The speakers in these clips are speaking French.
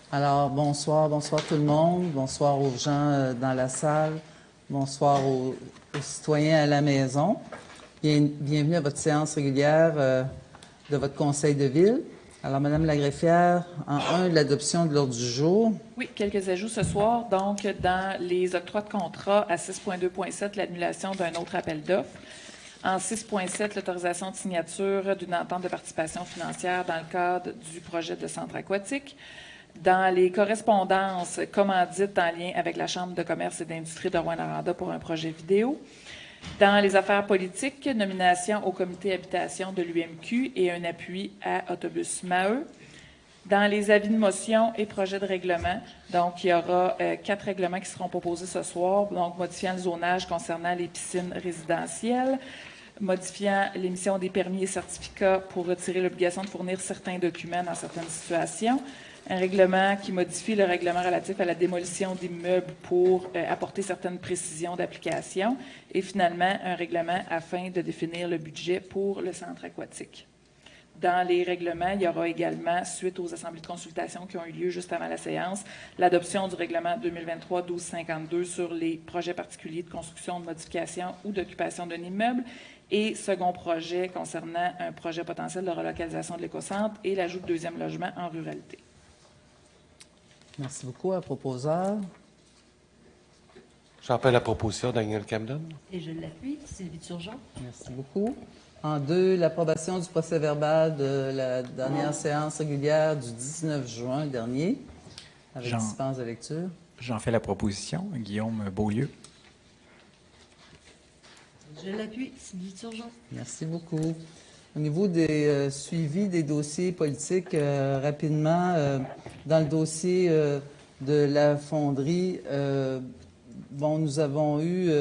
Alors, bonsoir tout le monde, bonsoir aux gens dans la salle, bonsoir aux citoyens à la maison. Bienvenue à votre séance régulière de votre conseil de ville. Alors, Madame la greffière, en l'adoption de l'ordre du jour. Oui, quelques ajouts ce soir. Donc, dans les octrois de contrat à 6.2.7, l'annulation d'un autre appel d'offres. En 6.7, l'autorisation de signature d'une entente de participation financière dans le cadre du projet de centre aquatique. Dans les correspondances commandites en lien avec la Chambre de commerce et d'industrie de Rouyn-Noranda pour un projet vidéo. Dans les affaires politiques, nomination au comité habitation de l'UMQ et un appui à Autobus Maheu. Dans les avis de motion et projets de règlement, donc il y aura 4 règlements qui seront proposés ce soir, donc modifiant le zonage concernant les piscines résidentielles, modifiant l'émission des permis et certificats pour retirer l'obligation de fournir certains documents dans certaines situations, un règlement qui modifie le règlement relatif à la démolition d'immeubles pour apporter certaines précisions d'application, et finalement un règlement afin de définir le budget pour le centre aquatique. Dans les règlements, il y aura également, suite aux assemblées de consultation qui ont eu lieu juste avant la séance, l'adoption du règlement 2023-1252 sur les projets particuliers de construction, de modification ou d'occupation d'un immeuble, et second projet concernant un projet potentiel de relocalisation de l'écocentre et l'ajout de deuxième logement en ruralité. Merci beaucoup. À proposeur. J'appelle la proposition Daniel Camden. Et je l'appuie, Sylvie Turgeon. Merci beaucoup. En 2, l'approbation du procès-verbal de la dernière séance régulière du 19 juin dernier, avec dispense de lecture. J'en fais la proposition. Guillaume Beaulieu. Je l'appuie, Sylvie Turgeon. Merci beaucoup. Au niveau des suivis des dossiers politiques, rapidement, dans le dossier de la fonderie, nous avons eu,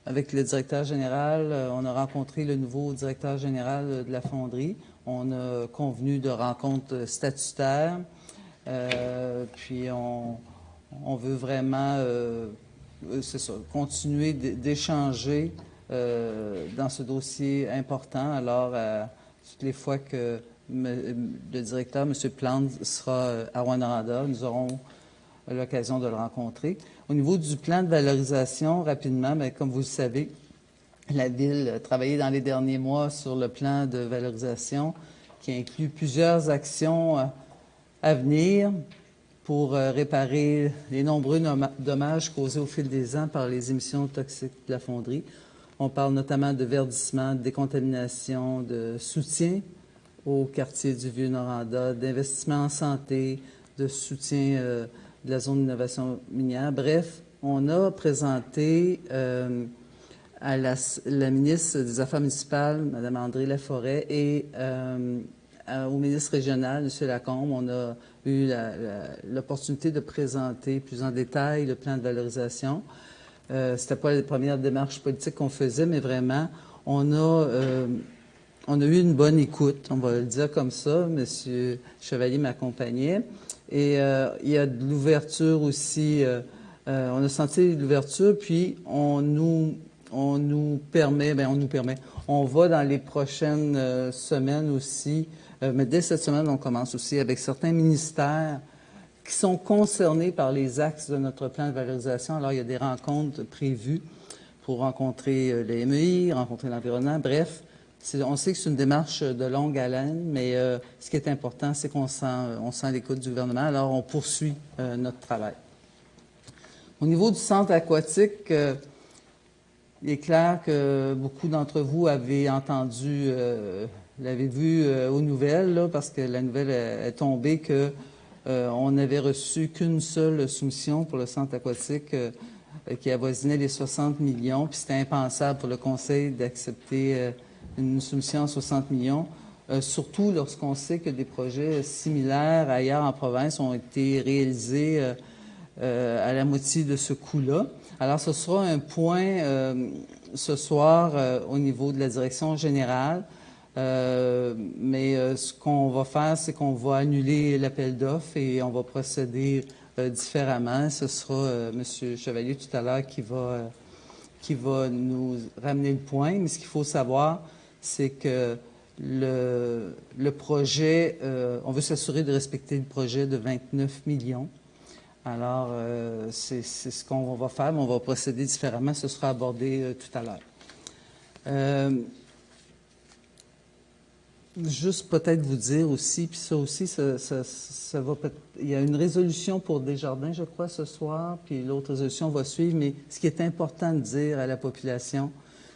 avec le directeur général, on a rencontré le nouveau directeur général de la fonderie. On a convenu de rencontres statutaires, puis on veut vraiment, c'est ça, continuer d'échanger dans ce dossier important. Alors, toutes les fois que le directeur, M. Plante, sera à Rouyn-Noranda, nous aurons l'occasion de le rencontrer. Au niveau du plan de valorisation, rapidement, bien, comme vous le savez, la Ville a travaillé dans les derniers mois sur le plan de valorisation qui inclut plusieurs actions à venir pour réparer les nombreux dommages causés au fil des ans par les émissions toxiques de la fonderie. On parle notamment de verdissement, de décontamination, de soutien au quartier du Vieux-Noranda, d'investissement en santé, de soutien de la zone d'innovation minière. Bref, on a présenté à la ministre des Affaires municipales, Mme André Laforêt, et au ministre régional, M. Lacombe, on a eu l'opportunité de présenter plus en détail le plan de valorisation. C'était pas la première démarche politique qu'on faisait, mais vraiment, on a eu une bonne écoute, on va le dire comme ça. M. Chevalier m'accompagnait. Et il y a de l'ouverture aussi. On a senti l'ouverture, puis on nous permet, on va dans les prochaines semaines aussi, mais dès cette semaine, on commence aussi avec certains ministères qui sont concernés par les axes de notre plan de valorisation. Alors, il y a des rencontres prévues pour rencontrer les MEI, rencontrer l'environnement. Bref, on sait que c'est une démarche de longue haleine, mais ce qui est important, c'est qu'on sent l'écoute du gouvernement. Alors, on poursuit notre travail. Au niveau du centre aquatique, il est clair que beaucoup d'entre vous avez entendu, l'avez vu aux nouvelles, là, parce que la nouvelle est tombée que on n'avait reçu qu'une seule soumission pour le centre aquatique qui avoisinait les 60 millions, puis c'était impensable pour le conseil d'accepter une soumission à 60 millions, surtout lorsqu'on sait que des projets similaires ailleurs en province ont été réalisés à la moitié de ce coût-là. Alors, ce sera un point ce soir au niveau de la direction générale. Mais ce qu'on va faire, c'est qu'on va annuler l'appel d'offres et on va procéder différemment. Ce sera M. Chevalier tout à l'heure qui va nous ramener le point. Mais ce qu'il faut savoir, c'est que le projet, on veut s'assurer de respecter le projet de 29 millions. Alors, c'est ce qu'on va faire, mais on va procéder différemment. Ce sera abordé tout à l'heure. Juste peut-être vous dire aussi, puis ça aussi, ça va il y a une résolution pour Desjardins, je crois, ce soir, puis l'autre résolution va suivre, mais ce qui est important de dire à la population,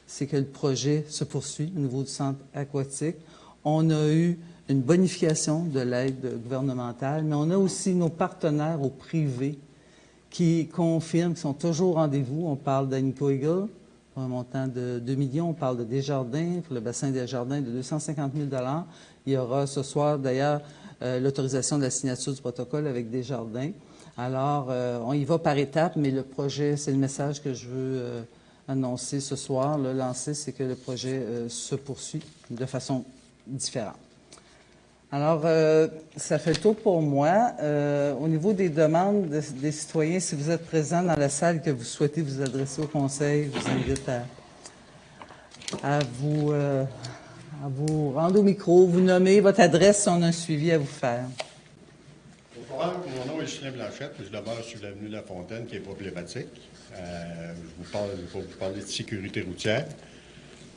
c'est que le projet se poursuit au niveau du centre aquatique. On a eu une bonification de l'aide gouvernementale, mais on a aussi nos partenaires au privé qui confirment qu'ils sont toujours au rendez-vous. On parle d'Anico Eagle pour un montant de 2 millions. On parle de Desjardins, pour le bassin Desjardins, de 250 000 $. Il y aura ce soir, d'ailleurs, l'autorisation de la signature du protocole avec Desjardins. Alors, on y va par étapes, mais le projet, c'est le message que je veux annoncer ce soir, le lancer, c'est que le projet se poursuit de façon différente. Alors, ça fait le tour pour moi. Au niveau des demandes des citoyens, si vous êtes présents dans la salle que vous souhaitez vous adresser au conseil, je vous invite à vous rendre au micro, vous nommer votre adresse si on a un suivi à vous faire. Bonsoir, mon nom est Julien Blanchette, je demeure sur l'avenue La Fontaine qui est problématique. Je vais vous parler de sécurité routière.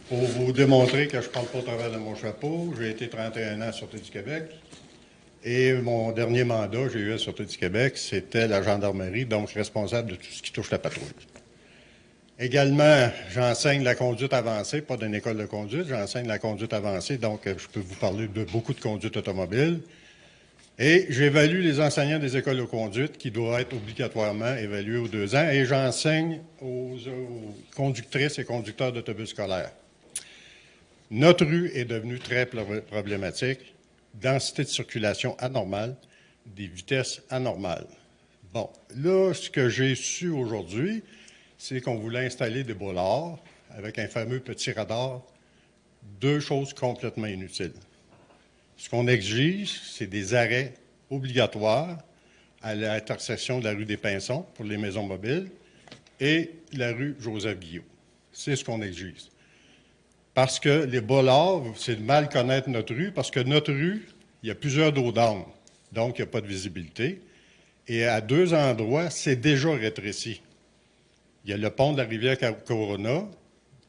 Pour vous démontrer que je ne parle pas au travers de mon chapeau, j'ai été 31 ans à la Sûreté du Québec et mon dernier mandat, j'ai eu à la Sûreté du Québec, c'était la gendarmerie, donc responsable de tout ce qui touche la patrouille. Également, j'enseigne la conduite avancée, pas d'une école de conduite, j'enseigne la conduite avancée, donc je peux vous parler de beaucoup de conduite automobile. Et j'évalue les enseignants des écoles de conduite qui doivent être obligatoirement évalués aux 2 ans et j'enseigne aux conductrices et conducteurs d'autobus scolaires. Notre rue est devenue très problématique. Densité de circulation anormale, des vitesses anormales. Bon, là, ce que j'ai su aujourd'hui, c'est qu'on voulait installer des bollards avec un fameux petit radar. 2 choses complètement inutiles. Ce qu'on exige, c'est des arrêts obligatoires à l'intersection de la rue des Pinsons pour les maisons mobiles et la rue Joseph-Guillot. C'est ce qu'on exige. Parce que les bollards, c'est de mal connaître notre rue, parce que notre rue, il y a plusieurs dos d'âne, donc il n'y a pas de visibilité. Et à 2 endroits, c'est déjà rétréci. Il y a le pont de la rivière Corona,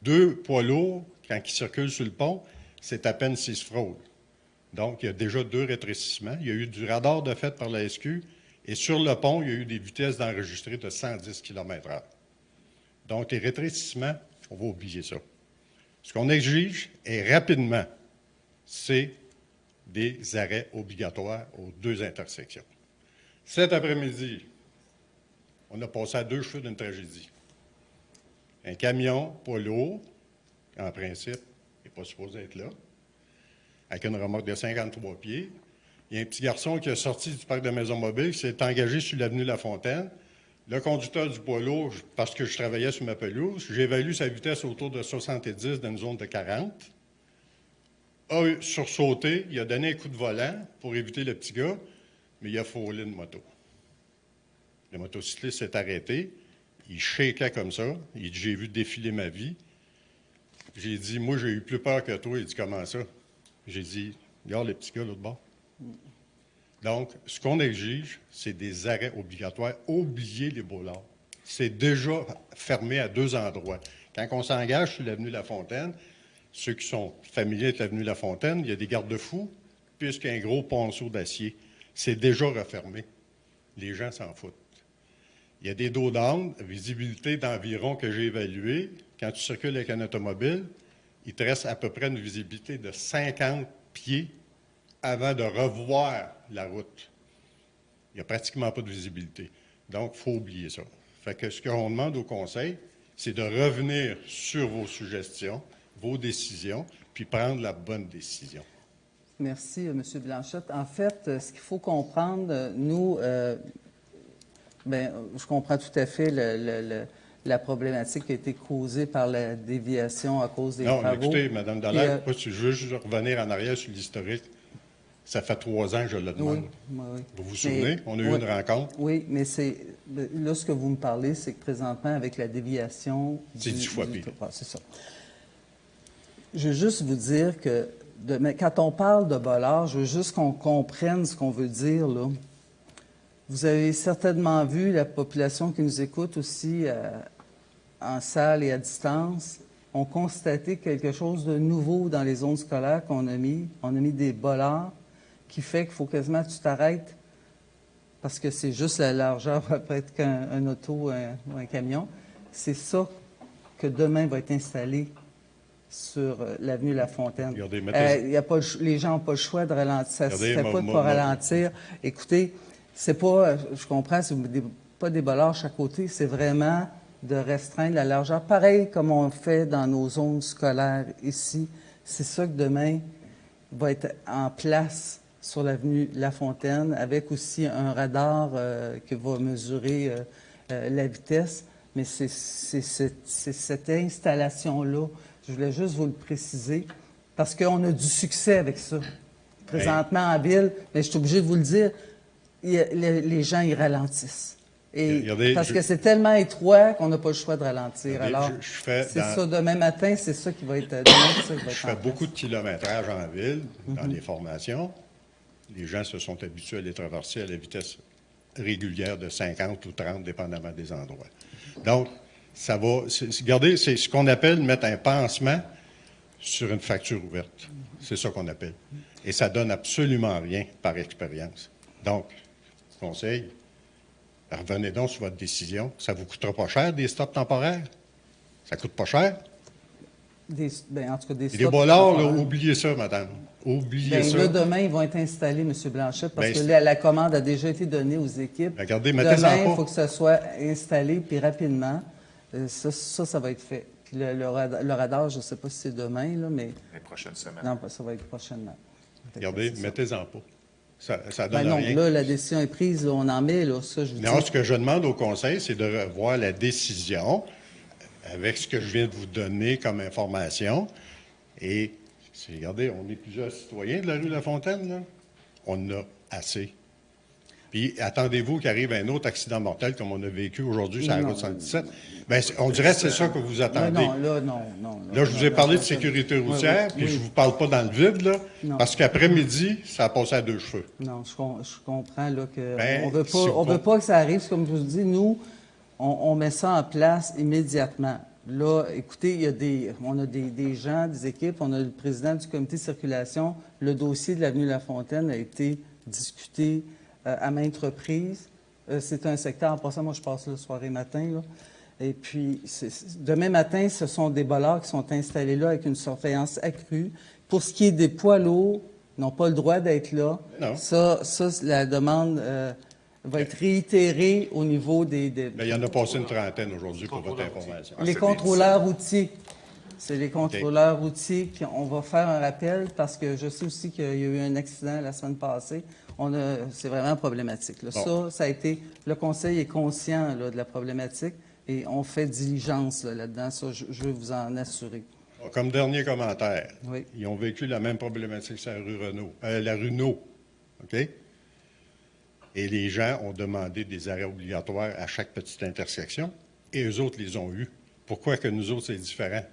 2 poids lourds, quand ils circulent sur le pont, c'est à peine 6 fraudes. Donc, il y a déjà 2 rétrécissements. Il y a eu du radar de fait par la SQ, et sur le pont, il y a eu des vitesses d'enregistrées de 110 km/h. Donc, les rétrécissements, on va oublier ça. Ce qu'on exige, et rapidement, c'est des arrêts obligatoires aux 2 intersections. Cet après-midi, on a passé à 2 cheveux d'une tragédie. Un camion poids lourd, en principe, n'est pas supposé être là, avec une remorque de 53 pieds. Il y a un petit garçon qui est sorti du parc de maison mobile, qui s'est engagé sur l'avenue La Fontaine. Le conducteur du poids lourd, parce que je travaillais sur ma pelouse, j'évalue sa vitesse autour de 70 dans une zone de 40. A sursauté, il a donné un coup de volant pour éviter le petit gars, mais il a frôlé une moto. Le motocycliste s'est arrêté, il shakeait comme ça, il dit « J'ai vu défiler ma vie ». J'ai dit « Moi, j'ai eu plus peur que toi ». Il dit « Comment ça ?» J'ai dit « Regarde les petits gars l'autre bord ». Donc, ce qu'on exige, c'est des arrêts obligatoires. Oubliez les bollards. C'est déjà fermé à 2 endroits. Quand on s'engage sur l'avenue La Fontaine, ceux qui sont familiers avec l'avenue La Fontaine, il y a des garde-fous, puisqu'il y a un gros ponceau d'acier. C'est déjà refermé. Les gens s'en foutent. Il y a des dos d'âne, visibilité d'environ que j'ai évalué. Quand tu circules avec un automobile, il te reste à peu près une visibilité de 50 pieds avant de revoir la route. Il n'y a pratiquement pas de visibilité. Donc, il faut oublier ça. Fait que ce qu'on demande au Conseil, c'est de revenir sur vos suggestions, vos décisions, puis prendre la bonne décision. Merci, M. Blanchette. En fait, ce qu'il faut comprendre, nous, je comprends tout à fait la problématique qui a été causée par la déviation à cause des travaux. Non, écoutez, Mme Dallaire, je veux juste revenir en arrière sur l'historique. Ça fait 3 ans que je le demande. Oui. Vous vous souvenez? On a eu une rencontre. Oui, mais là, ce que vous me parlez, c'est que présentement, avec la déviation... C'est 10 fois pire. C'est ça. Je veux juste vous dire que mais quand on parle de bollard, je veux juste qu'on comprenne ce qu'on veut dire, là. Vous avez certainement vu, la population qui nous écoute aussi en salle et à distance, ont constaté quelque chose de nouveau dans les zones scolaires qu'on a mis. On a mis des bollards qui fait qu'il faut quasiment que tu t'arrêtes parce que c'est juste la largeur, peut-être qu'un auto ou un camion. C'est ça que demain va être installé sur l'avenue La Fontaine. Regardez, Les gens n'ont pas le choix de ralentir. Ça ne se Regardez, fait pas de pas ralentir. Écoutez, c'est pas, je comprends, c'est pas des bollards chaque côté, c'est vraiment de restreindre la largeur, pareil comme on fait dans nos zones scolaires ici. C'est ça que demain va être en place sur l'avenue La Fontaine, avec aussi un radar qui va mesurer la vitesse. Mais c'est cette installation-là, je voulais juste vous le préciser, parce qu'on a du succès avec ça. Présentement en ville, mais je suis obligé de vous le dire, les gens, ils ralentissent. Parce que c'est tellement étroit qu'on n'a pas le choix de ralentir. Alors, c'est ça, demain matin, c'est ça qui va être... Je fais beaucoup de kilométrage en ville, dans les formations. Les gens se sont habitués à les traverser à la vitesse régulière de 50 ou 30, dépendamment des endroits. Donc, ça va... Regardez, c'est ce qu'on appelle mettre un pansement sur une fracture ouverte. C'est ça qu'on appelle. Et ça donne absolument rien par expérience. Donc, conseil... Revenez donc sur votre décision. Ça ne vous coûtera pas cher, des stops temporaires? Ça ne coûte pas cher? En tout cas, des stops les bollards, là, oubliez ça, madame. Oubliez ça. Là, demain, ils vont être installés, M. Blanchette, parce que la commande a déjà été donnée aux équipes. Regardez, mettez-en demain, il faut que ça soit installé, puis rapidement. Ça va être fait. Puis le radar, je ne sais pas si c'est demain, là, mais... Les prochaines semaines. Non, ça va être prochainement. Regardez, mettez-en pas. Ça donne rien. Là, la décision est prise, là, on en met, là, ça, je vous dis. Non, ce que je demande au conseil, c'est de revoir la décision avec ce que je viens de vous donner comme information. Et, regardez, on est plusieurs citoyens de la rue La Fontaine, là. On en a assez. Puis, attendez-vous qu'arrive un autre accident mortel comme on a vécu aujourd'hui sur la route 117. Bien, on dirait que c'est ça que vous attendez. Non. Là, je vous ai parlé de sécurité routière, puis je ne vous parle pas dans le vide, là, parce qu'après-midi, ça a passé à deux cheveux. Non, je comprends là, que on veut pas que ça arrive. Comme je vous dis, nous, on met ça en place immédiatement. Là, écoutez, on a des gens, des équipes, on a le président du comité de circulation. Le dossier de l'avenue La Fontaine a été discuté à maintes reprises. C'est un secteur, en passant, moi je passe le soir et matin, là. Et puis, demain matin, ce sont des bollards qui sont installés là avec une surveillance accrue. Pour ce qui est des poids lourds, ils n'ont pas le droit d'être là. Non. Ça, la demande va être réitérée au niveau des... Bien, il y en a passé une trentaine aujourd'hui pour votre information. Les contrôleurs routiers. C'est les contrôleurs routiers. Puis on va faire un rappel parce que je sais aussi qu'il y a eu un accident la semaine passée. C'est vraiment problématique. Là. Bon. Ça a été... Le conseil est conscient là, de la problématique et on fait diligence là-dedans. Ça, je veux vous en assurer. Comme dernier commentaire, oui. Ils ont vécu la même problématique sur la rue No. OK? Et les gens ont demandé des arrêts obligatoires à chaque petite intersection et eux autres les ont eus. Pourquoi que nous autres, c'est différent?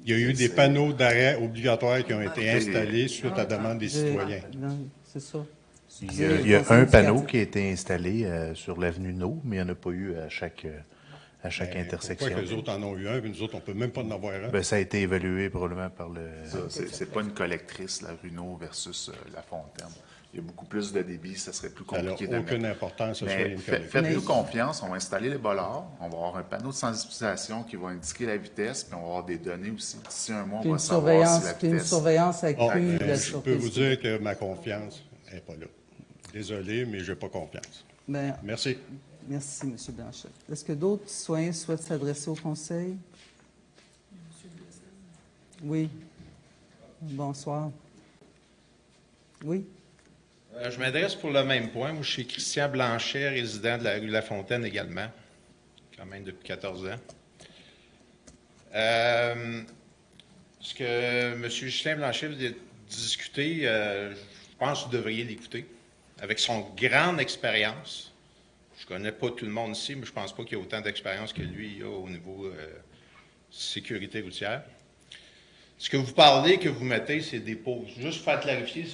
Il y a eu des panneaux d'arrêt obligatoires qui ont été installés suite à la demande des citoyens. Non, c'est ça. Il y a un panneau qui a été installé sur l'avenue No, mais il n'y en a pas eu à chaque intersection. Pourquoi que les autres en ont eu un, et nous autres, on ne peut même pas en avoir un? Bien, ça a été évalué probablement par le... C'est pas une collectrice, la rue No versus La Fontaine. Il y a beaucoup plus de débit, ça serait plus compliqué. Ça n'a aucune importance, ce soit une collectrice. Faites-nous confiance, on va installer les bollards, on va avoir un panneau de sensibilisation qui va indiquer la vitesse, puis on va avoir des données aussi. D'ici un mois, on va savoir si la vitesse... Une surveillance accrue de la Je peux vous dire que ma confiance n'est pas là. Désolé, mais je n'ai pas confiance. Bien, merci. Merci, M. Blanchette. Est-ce que d'autres citoyens souhaitent s'adresser au conseil? Oui. Bonsoir. Oui. Je m'adresse pour le même point. Moi, je suis Christian Blanchet, résident de la rue La Fontaine également, quand même depuis 14 ans. Ce que M. Justin Blanchet vient de discuter, je pense que vous devriez l'écouter. Avec son grande expérience, je ne connais pas tout le monde ici, mais je ne pense pas qu'il y ait autant d'expérience que lui a au niveau sécurité routière. Ce que vous parlez, que vous mettez, c'est des poteaux. Juste pour faire clarifier,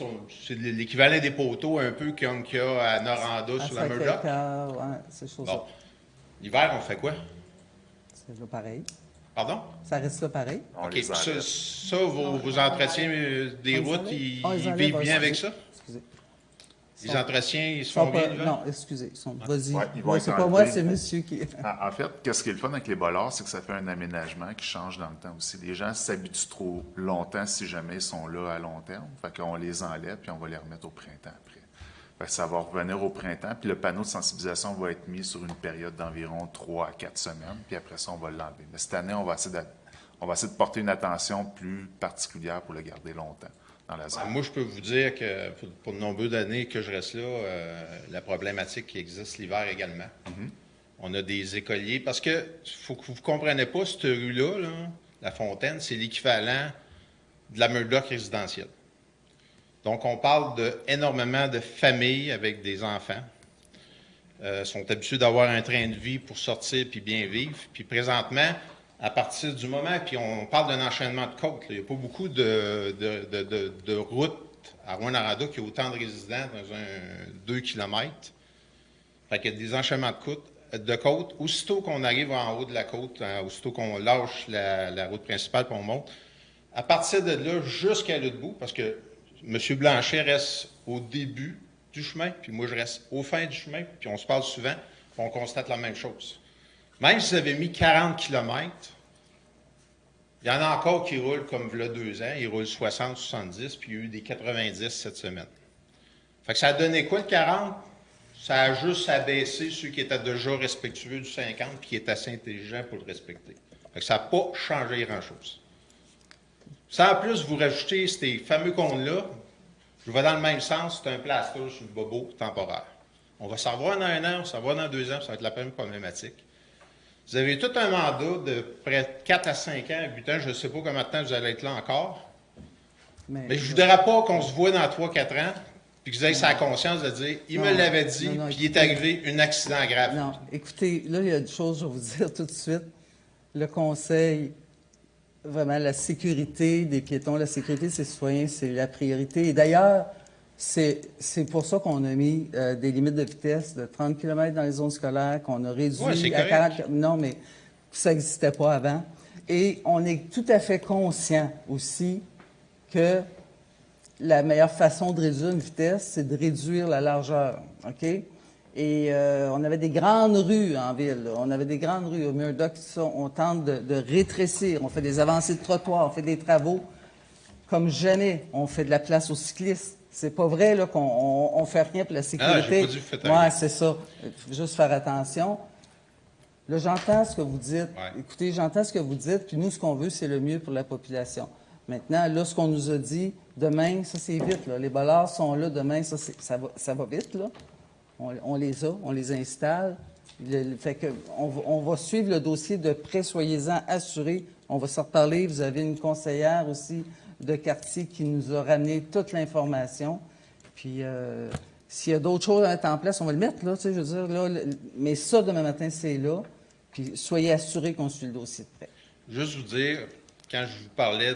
c'est l'équivalent des poteaux un peu comme qu'il y a à Noranda sur la Murdoch. Ouais, ces choses-là. Bon. L'hiver, on fait quoi? C'est là pareil. Pardon? Ça reste là pareil. On OK. les enlève. Ça, vos entretiens des On les routes, enlève? ils Ah, ils vivent enlèvent, bien avec ça? Excusez. Les entretiens, ils se Sont font pas- bien l'hiver? Non, excusez. Vas-y. Ouais, ils vont Moi, être c'est pas moi, enlevés. c'est monsieur qui... En fait, qu'est-ce qui est le fun avec les bollards, c'est que ça fait un aménagement qui change dans le temps aussi. Les gens s'habituent trop longtemps si jamais ils sont là à long terme. Fait qu'on les enlève puis on va les remettre au printemps après. Fait que ça va revenir au printemps, puis le panneau de sensibilisation va être mis sur une période d'environ 3 à 4 semaines, puis après ça, on va l'enlever. Mais cette année, on va essayer de porter une attention plus particulière pour le garder longtemps dans la zone. Moi, je peux vous dire que pour de nombreuses années que je reste là, la problématique qui existe l'hiver également. On a des écoliers, parce que faut que vous ne compreniez pas, cette rue-là, là, la Fontaine, c'est l'équivalent de la Murdoch résidentielle. Donc, on parle énormément de familles avec des enfants. Sont habitués d'avoir un train de vie pour sortir puis bien vivre. Puis présentement, à partir du moment, puis on parle d'un enchaînement de côtes. Il n'y a pas beaucoup de routes à Rouyn-Noranda qui a autant de résidents dans un 2 km. Fait qu'il y a des enchaînements de côtes. Aussitôt qu'on arrive en haut de la côte, aussitôt qu'on lâche la route principale et on monte, à partir de là, jusqu'à l'autre bout, parce que M. Blanchet reste au début du chemin, puis moi je reste au fin du chemin, puis on se parle souvent, puis on constate la même chose. Même si vous avez mis 40 km, il y en a encore qui roulent comme il y a 2 ans, ils roulent 60, 70, puis il y a eu des 90 cette semaine. Fait que ça a donné quoi le 40? Ça a juste abaissé ceux qui étaient déjà respectueux du 50 puis qui étaient assez intelligents pour le respecter. Fait que ça n'a pas changé grand-chose. Ça, en plus, vous rajoutez ces fameux cônes-là, je vais dans le même sens, c'est un plaster sur le bobo temporaire. On va s'en revoir dans 1 an, on va s'en revoir dans 2 ans, ça va être la même problématique. Vous avez tout un mandat de près de 4 à 5 ans, 8 ans, je ne sais pas combien de temps vous allez être là encore. Mais je ne voudrais pas qu'on se voit dans 3-4 ans, puis que vous ayez sa conscience de dire, il me l'avait dit, puis il est arrivé un accident grave. Non, écoutez, là, il y a une chose, je vais vous dire tout de suite. Le conseil, vraiment, la sécurité des piétons, la sécurité des citoyens, c'est la priorité. Et d'ailleurs, c'est pour ça qu'on a mis des limites de vitesse de 30 km dans les zones scolaires, qu'on a réduit à 40 Non, mais ça n'existait pas avant. Et on est tout à fait conscient aussi que la meilleure façon de réduire une vitesse, c'est de réduire la largeur, OK? Et on avait des grandes rues en ville. Là. On avait des grandes rues. Au Murdoch, on tente de rétrécir. On fait des avancées de trottoirs, on fait des travaux. Comme jamais, on fait de la place aux cyclistes. C'est pas vrai là, qu'on fait rien pour la sécurité. j'ai pas dit que vous faites rien. Ouais, c'est ça. Juste faire attention. Là, j'entends ce que vous dites. Ouais. Écoutez, j'entends ce que vous dites. Puis nous, ce qu'on veut, c'est le mieux pour la population. Maintenant, là, ce qu'on nous a dit, demain, ça, c'est vite. Là. Les bollards sont là. Demain, ça va vite. Là. On les installe. Fait que on va suivre le dossier de près, soyez-en assurés. On va s'en reparler. Vous avez une conseillère aussi de quartier qui nous a ramené toute l'information. Puis, s'il y a d'autres choses à mettre en place, on va le mettre, là, tu sais, je veux dire, là. Mais ça, demain matin, c'est là. Puis, soyez assurés qu'on suit le dossier de près. Juste vous dire, quand je vous parlais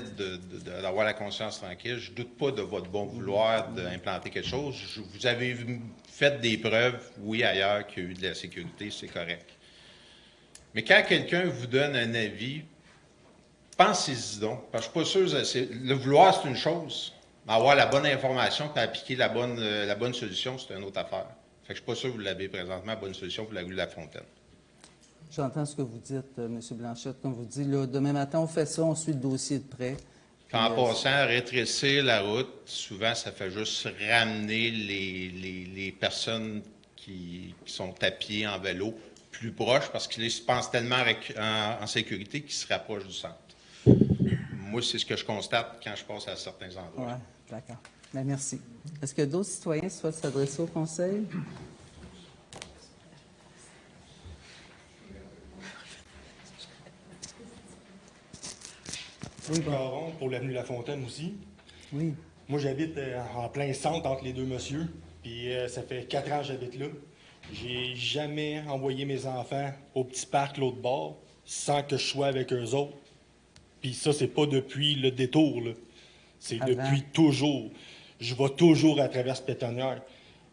d'avoir la conscience tranquille, je ne doute pas de votre bon vouloir d'implanter quelque chose. Vous avez fait des preuves, oui, ailleurs, qu'il y a eu de la sécurité, c'est correct. Mais quand quelqu'un vous donne un avis, pensez-y donc. Parce que je suis pas sûr, le vouloir, c'est une chose. Mais avoir la bonne information et appliquer la bonne solution, c'est une autre affaire. Fait que je ne suis pas sûr que vous l'avez présentement, la bonne solution pour la rue de la Fontaine. J'entends ce que vous dites, M. Blanchette. Comme vous dites, là, demain matin, on fait ça, on suit le dossier de près. Puis en passant, rétrécir la route, souvent, ça fait juste ramener les personnes qui sont à pied, en vélo, plus proches, parce qu'ils se pensent tellement en sécurité qu'ils se rapprochent du centre. Moi, c'est ce que je constate quand je passe à certains endroits. Oui, d'accord. Bien, merci. Est-ce que d'autres citoyens souhaitent s'adresser au conseil? Oui, Caron, pour l'avenue La Fontaine aussi. Oui. Moi, j'habite en plein centre entre les deux messieurs. Puis ça fait 4 ans que j'habite là. J'ai jamais envoyé mes enfants au petit parc l'autre bord sans que je sois avec eux autres. Puis ça, c'est pas depuis le détour, là. C'est Avant. depuis toujours. Je vais toujours à travers ce pétonnière.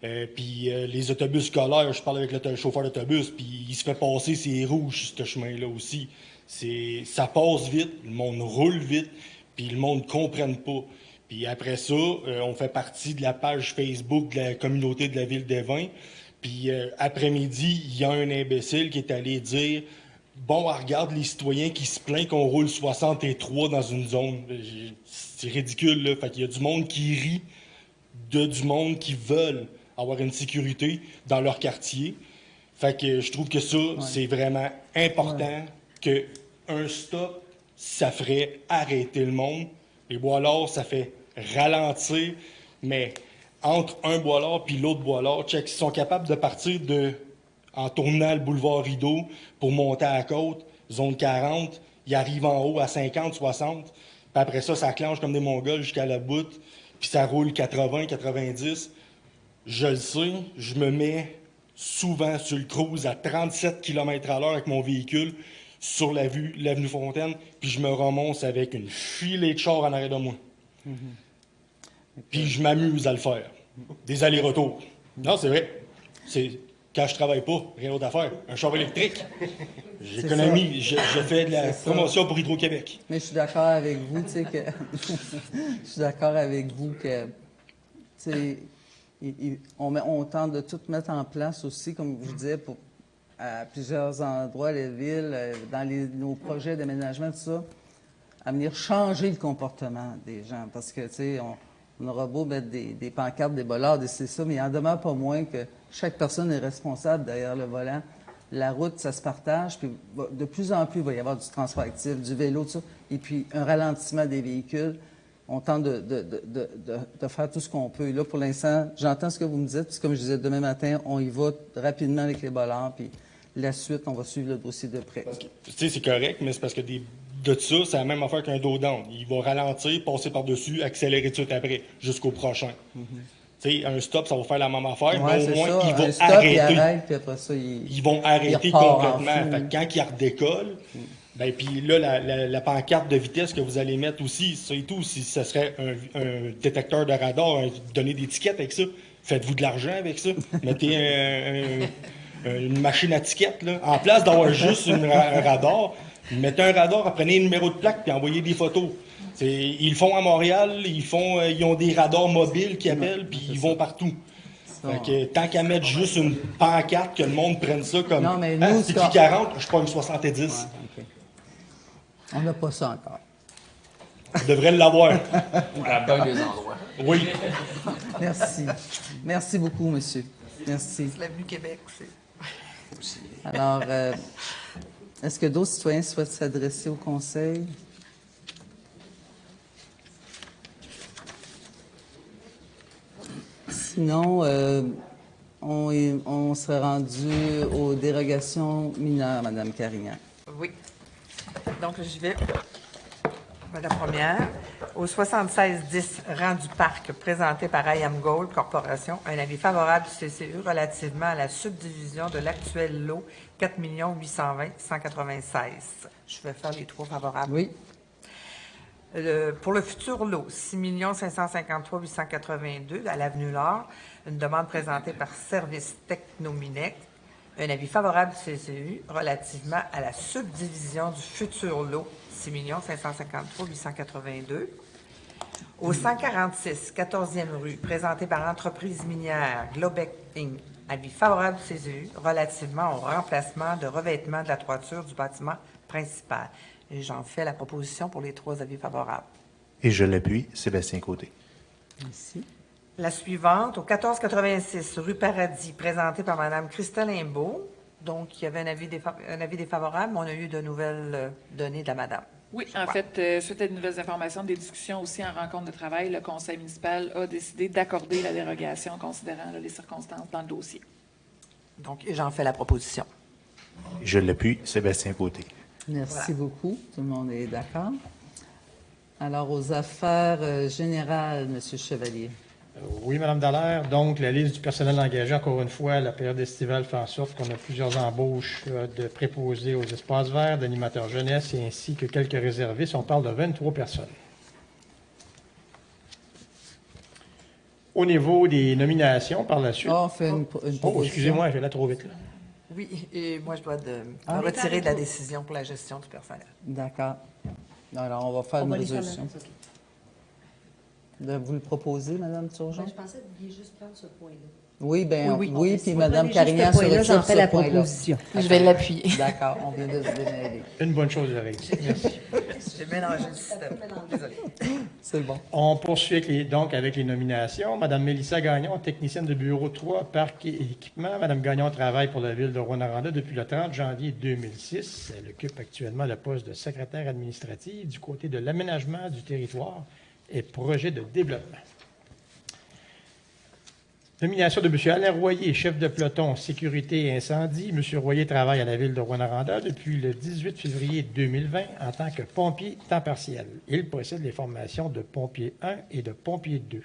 Puis les autobus scolaires, je parle avec le chauffeur d'autobus, puis il se fait passer ses rouges, ce chemin-là aussi. Ça passe vite, le monde roule vite, puis le monde ne comprenne pas. Puis après ça, on fait partie de la page Facebook de la communauté de la ville d'Évin. Puis après-midi, il y a un imbécile qui est allé dire « Bon, regarde les citoyens qui se plaignent qu'on roule 63 dans une zone. » C'est ridicule, là. Fait qu'il y a du monde qui rit du monde qui veulent avoir une sécurité dans leur quartier. Fait que je trouve que ça, c'est vraiment important qu'un stop, ça ferait arrêter le monde. Les boilards, ça fait ralentir, mais entre un boilard puis l'autre boilard, check, ils sont capables de partir en tournant le boulevard Rideau pour monter à la côte, zone 40, ils arrivent en haut à 50, 60, puis après ça, ça clenche comme des Mongols jusqu'à la boute, puis ça roule 80, 90. Je le sais, je me mets souvent sur le cruise à 37 km/h avec mon véhicule sur l'avenue Fontaine, puis je me remonte avec une filée de chars en arrière de moi. Puis je m'amuse à le faire. Des allers-retours. Non, c'est vrai. Quand je travaille pas, rien d'autre à faire. Un char électrique. J'économise. Je fais de la promotion pour Hydro-Québec. Mais je suis d'accord avec vous, tu sais, que... je suis d'accord avec vous que, tu sais, on tente de tout mettre en place aussi, comme je vous disais, à plusieurs endroits, les villes, dans nos projets d'aménagement, tout ça, à venir changer le comportement des gens. Parce que, tu sais, on aura beau mettre des pancartes, des bollards, c'est ça, mais il en demeure pas moins que chaque personne est responsable derrière le volant. La route, ça se partage, puis de plus en plus, il va y avoir du transport actif, du vélo, tout ça, et puis un ralentissement des véhicules. On tente de faire tout ce qu'on peut. Et là, pour l'instant, j'entends ce que vous me dites, puis comme je disais, demain matin, on y va rapidement avec les bollards, puis la suite, on va suivre le dossier de près. Tu sais, c'est correct, mais c'est parce que de ça, c'est la même affaire qu'un dos down. Il va ralentir, passer par-dessus, accélérer tout de suite après, jusqu'au prochain. Tu sais, un stop, ça va faire la même affaire, mais au moins, ils vont arrêter. Il arrête, puis après ça, ils vont arrêter complètement. Fait que quand ils redécollent, ben, puis là, la pancarte de vitesse que vous allez mettre aussi, ça et tout, si ce serait un détecteur de radar, donner des tickets avec ça, faites-vous de l'argent avec ça. Mettez une machine à tickets, là. En place d'avoir juste un radar, mettez un radar, prenez un numéro de plaque, puis envoyez des photos. Ils le font à Montréal, ils ont des radars mobiles qui appellent, puis ils vont partout. Fait que, tant qu'à mettre juste une pancarte, que le monde prenne ça comme non, mais nous, c'est qui 40, je prends une 70. Ouais, okay. On n'a pas ça encore. On devrait l'avoir. À bien des endroits. Oui. Merci. Merci beaucoup, monsieur. Merci. C'est l'avenue Québec, Alors, est-ce que d'autres citoyens souhaitent s'adresser au Conseil? Sinon, on serait rendu aux dérogations mineures, Mme Carignan. Oui. Donc, je vais la première. Au 7610 rang du parc, présenté par IAM Gold Corporation, un avis favorable du CCE relativement à la subdivision de l'actuel lot 4 820 196. Je vais faire les trois favorables. Oui. Pour le futur lot, 6 553 882 à l'Avenue Laure, une demande présentée par Service Technominec, un avis favorable du CCU relativement à la subdivision du futur lot, 6 553 882. Au 146, 14e rue, présenté par l'entreprise minière Globec Inc., avis favorable du CCU relativement au remplacement de revêtement de la toiture du bâtiment principal. Et j'en fais la proposition pour les trois avis favorables. Et je l'appuie, Sébastien Côté. Merci. La suivante, au 1486 rue Paradis, présentée par Mme Christelle Imbeau. Donc, il y avait un avis défavorable, mais on a eu de nouvelles données de la madame. Oui, en fait, suite à de nouvelles informations, des discussions aussi en rencontre de travail, le conseil municipal a décidé d'accorder la dérogation considérant les circonstances dans le dossier. Donc, j'en fais la proposition. Je l'appuie, Sébastien Côté. Merci beaucoup. Tout le monde est d'accord. Alors, aux affaires générales, M. Chevalier. Oui, Mme Dallaire. Donc, la liste du personnel engagé, encore une fois, la période estivale fait en sorte qu'on a plusieurs embauches de préposés aux espaces verts, d'animateurs jeunesse et ainsi que quelques réservistes. On parle de 23 personnes. Au niveau des nominations, par la suite... on fait une proposition. Oh, excusez-moi, je vais là trop vite. Là. Oui, et moi, je dois me retirer de la décision pour la gestion du personnel. D'accord. Alors, on va faire une résolution. Vous le proposez, Mme Turgeon? Je pensais que vous vouliez juste prendre ce point-là. Oui, Oui, puis Mme Carignan se retire j'en fais la ce point-là. proposition. Je vais l'appuyer. D'accord, on vient de se démêler. Une bonne chose, j'avais dit. Merci. J'ai mélangé le système. Désolé. C'est bon. On poursuit avec les nominations. Mme Mélissa Gagnon, technicienne de bureau 3, parc et équipement. Mme Gagnon travaille pour la ville de Rouyn-Noranda depuis le 30 janvier 2006. Elle occupe actuellement le poste de secrétaire administrative du côté de l'aménagement du territoire et projet de développement. Nomination de M. Alain Royer, chef de peloton sécurité et incendie. M. Royer travaille à la ville de Rouyn-Noranda depuis le 18 février 2020 en tant que pompier temps partiel. Il possède les formations de pompier 1 et de pompier 2.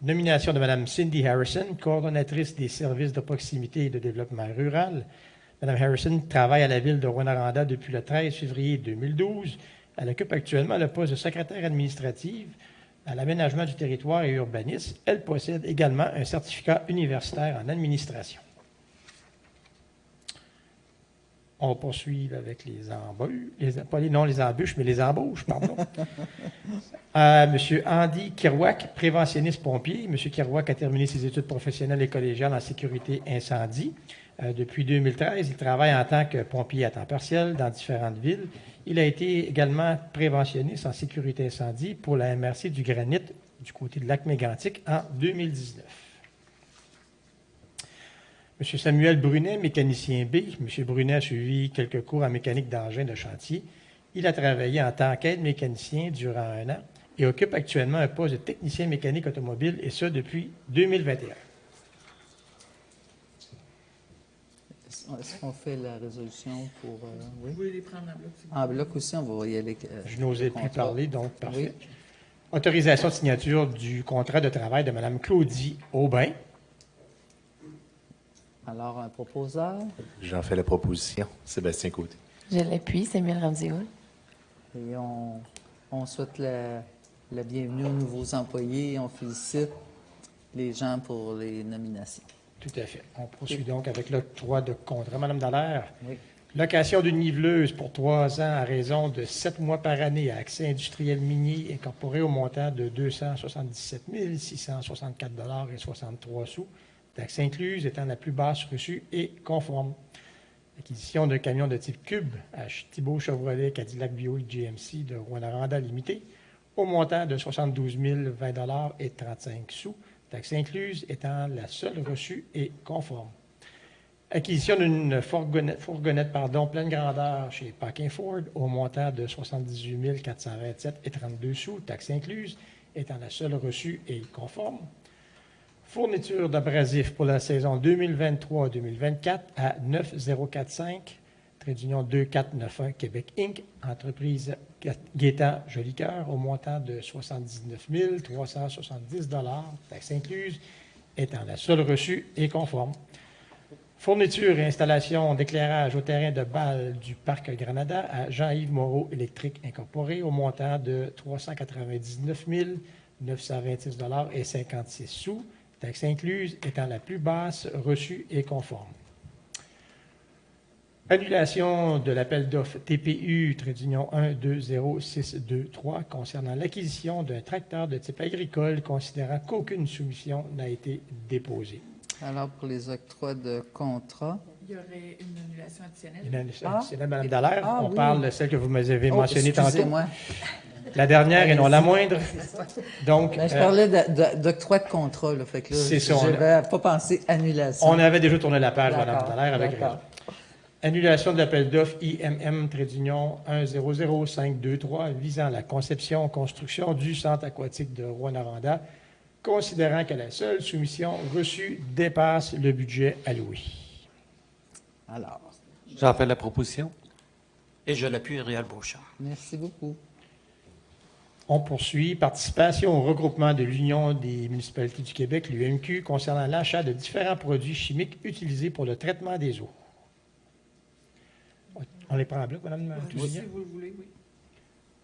Nomination de Mme Cindy Harrison, coordonnatrice des services de proximité et de développement rural. Mme Harrison travaille à la ville de Rouyn-Noranda depuis le 13 février 2012. Elle occupe actuellement le poste de secrétaire administrative à l'aménagement du territoire et urbanisme. Elle possède également un certificat universitaire en administration. On poursuit avec les embauches, les embûches, mais les embauches, pardon. M. Andy Kirouac, préventionniste pompier. M. Kirouac a terminé ses études professionnelles et collégiales en sécurité incendie. Depuis 2013, il travaille en tant que pompier à temps partiel dans différentes villes. Il a été également préventionniste en sécurité incendie pour la MRC du Granit du côté de Lac-Mégantic en 2019. M. Samuel Brunet, mécanicien B. M. Brunet a suivi quelques cours en mécanique d'engin de chantier. Il a travaillé en tant qu'aide-mécanicien durant 1 an et occupe actuellement un poste de technicien mécanique automobile, et ce depuis 2021. Est-ce qu'on fait la résolution pour... oui? Vous voulez les prendre en bloc? En bloc aussi, on va y aller. Je n'osais plus parler, donc parfait. Oui. Autorisation de signature du contrat de travail de Mme Claudie Aubin. Alors, un proposeur? J'en fais la proposition. Sébastien Côté. Je l'appuie, Samuel Ramsey-Hull. Et on souhaite la bienvenue aux nouveaux employés et on félicite les gens pour les nominations. Tout à fait. On poursuit donc avec l'octroi de contrat. Madame Dallaire, oui. Location d'une niveleuse pour 3 ans à raison de 7 mois par année à accès industriel minier incorporé au montant de 277 664,63 $, taxes incluses étant la plus basse reçue et conforme. Acquisition d'un camion de type Cube à Thibault Chevrolet Cadillac Buick GMC de Rouyn-Noranda Limité au montant de 72 020,35 $, taxes incluses étant la seule reçue et conforme. Acquisition d'une fourgonnette pleine grandeur chez Packing Ford au montant de 78 427,32 $, taxes incluses, étant la seule reçue et conforme. Fourniture d'abrasifs pour la saison 2023-2024 à 9045, trait d'union 2491 Québec Inc., entreprise Gaétan Jolicoeur au montant de 79 370 $, taxes incluses, étant la seule reçue et conforme. Fourniture et installation d'éclairage au terrain de balle du Parc Granada à Jean-Yves Moreau Électrique Incorporé au montant de 399 926,56 $, taxes incluses, étant la plus basse reçue et conforme. Annulation de l'appel d'offres TPU, trait d'union 120623, concernant l'acquisition d'un tracteur de type agricole, considérant qu'aucune soumission n'a été déposée. Alors, pour les octrois de contrat. Il y aurait une annulation additionnelle. Une annulation additionnelle, Mme Dallaire. On parle de celle que vous m'avez mentionnée tantôt. Excusez-moi. La dernière et non la moindre. Donc, je parlais d'octroi de contrat. Là, fait que là, c'est ça. Je n'avais pas pensé annulation. On avait déjà tourné la page, Mme Dallaire, avec raison. Annulation de l'appel d'offres IMM, trait d'union 100523, visant la conception, construction du centre aquatique de Rouyn-Noranda, considérant que la seule soumission reçue dépasse le budget alloué. Alors. J'en fais la proposition. Et je l'appuie, Réal Beauchamp. Merci beaucoup. On poursuit. Participation au regroupement de l'Union des municipalités du Québec, l'UMQ, concernant l'achat de différents produits chimiques utilisés pour le traitement des eaux. On les prend en bloc, Mme Tousignan? Si vous le voulez, oui.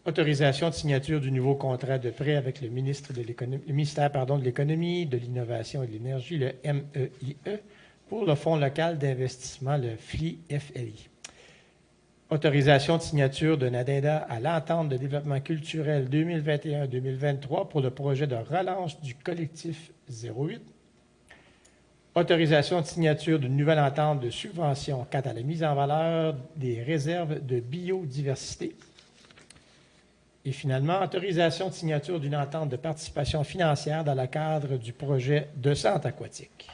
Autorisation de signature du nouveau contrat de prêt avec le ministère de l'Économie, de l'Innovation et de l'Énergie, le MEIE, pour le Fonds local d'investissement, le FLI. Autorisation de signature d'un addenda à l'entente de développement culturel 2021-2023 pour le projet de relance du collectif 08. Autorisation de signature d'une nouvelle entente de subvention quant à la mise en valeur des réserves de biodiversité. Et finalement, autorisation de signature d'une entente de participation financière dans le cadre du projet de centre aquatique.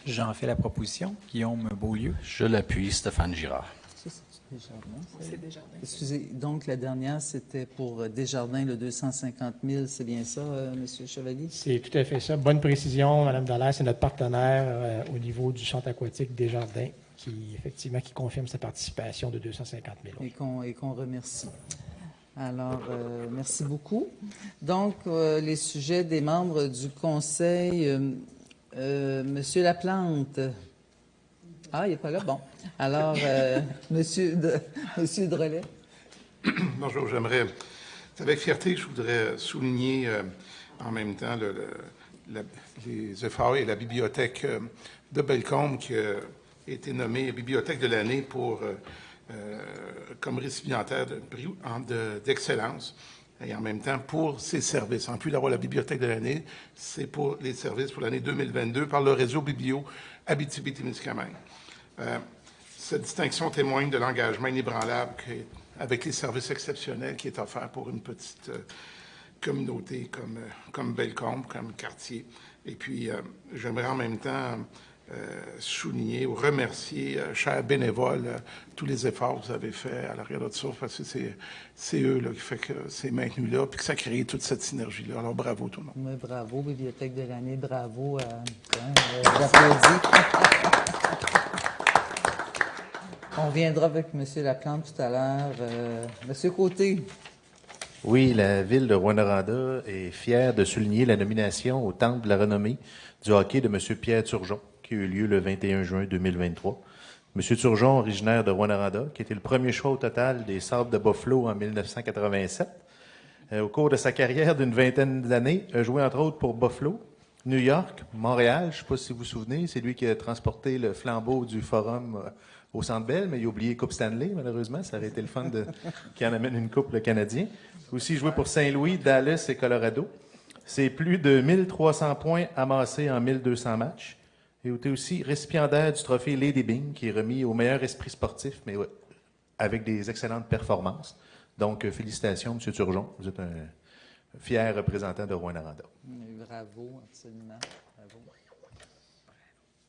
J'en fais la proposition. Guillaume Beaulieu. Je l'appuie, Stéphane Girard. C'est Desjardins. Excusez, donc la dernière, c'était pour Desjardins, le 250 000, c'est bien ça, M. Chevalier? C'est tout à fait ça. Bonne précision, Mme Dallaire, c'est notre partenaire au niveau du centre aquatique Desjardins qui confirme sa participation de 250 000 Et qu'on remercie. Alors, merci beaucoup. Donc, les sujets des membres du Conseil, Monsieur Laplante. Ah, il n'est pas là? Bon. Alors, Monsieur Drolet. Bonjour, c'est avec fierté que je voudrais souligner en même temps les efforts et la bibliothèque de Bellecombe qui a été nommée Bibliothèque de l'année comme récipiendaire de prix d'excellence et en même temps pour ses services. En plus d'avoir la Bibliothèque de l'année, c'est pour les services pour l'année 2022 par le réseau Biblio Abitibi-Témiscamingue. Cette distinction témoigne de l'engagement inébranlable avec les services exceptionnels qui est offert pour une petite communauté comme Bellecombe, comme quartier. Et puis, j'aimerais en même temps souligner ou remercier, chers bénévoles, tous les efforts que vous avez faits à l'arrière de ça, parce que c'est eux là, qui fait que c'est maintenu là, puis que ça crée toute cette synergie-là. Alors, bravo tout le monde. Oui, bravo, Bibliothèque de l'année, bravo. J'applaudis. On reviendra avec M. Laplante tout à l'heure. M. Côté. Oui, la ville de Rouyn-Noranda est fière de souligner la nomination au Temple de la renommée du hockey de M. Pierre Turgeon, qui a eu lieu le 21 juin 2023. M. Turgeon, originaire de Rouyn-Noranda, qui était le premier choix au total des Sabres de Buffalo en 1987. Au cours de sa carrière d'une vingtaine d'années, a joué entre autres pour Buffalo, New York, Montréal, je ne sais pas si vous vous souvenez, c'est lui qui a transporté le flambeau du Forum au Centre Bell, mais il a oublié Coupe Stanley, malheureusement. Ça aurait été le fun qu'il en amène une coupe, le Canadien. Aussi joué pour Saint-Louis, Dallas et Colorado. C'est plus de 1300 points amassés en 1200 matchs. Il était aussi récipiendaire du trophée Lady Byng, qui est remis au meilleur esprit sportif, mais ouais, avec des excellentes performances. Donc, félicitations, M. Turgeon. Vous êtes un fier représentant de Rouyn-Noranda. Bravo, absolument. Bravo.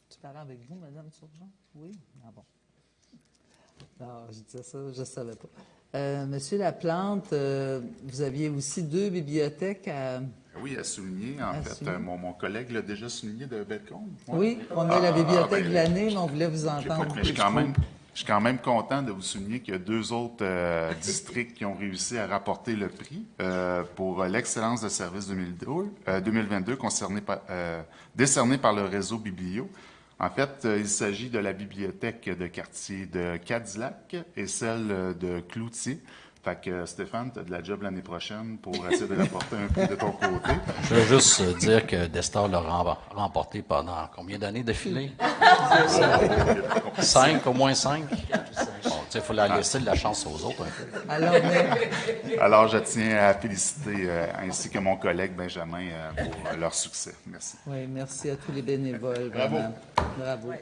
Tu parlais avec vous, Mme Turgeon? Oui? Ah bon. Non, je disais ça, je ne savais pas. Monsieur Laplante, vous aviez aussi 2 bibliothèques à... Oui, à souligner. En fait, mon collègue l'a déjà souligné de Bellecombe. Oui, on a la bibliothèque de l'année, mais on voulait vous entendre. Mais je suis quand même content de vous souligner qu'il y a 2 autres districts qui ont réussi à rapporter le prix pour l'excellence de service 2022 décerné par le réseau Biblio. En fait, il s'agit de la bibliothèque de quartier de Cadillac et celle de Cloutier. Fait que Stéphane, tu as de la job l'année prochaine pour essayer de l'apporter un peu de ton côté. Je veux juste dire que Destor l'a remporté pendant combien d'années d'affilée? 5, au moins 5. Bon, il faut la laisser de la chance aux autres un peu. Alors, je tiens à féliciter ainsi que mon collègue Benjamin pour leur succès. Merci. Oui, merci à tous les bénévoles. Bravo. Vraiment. Bravo.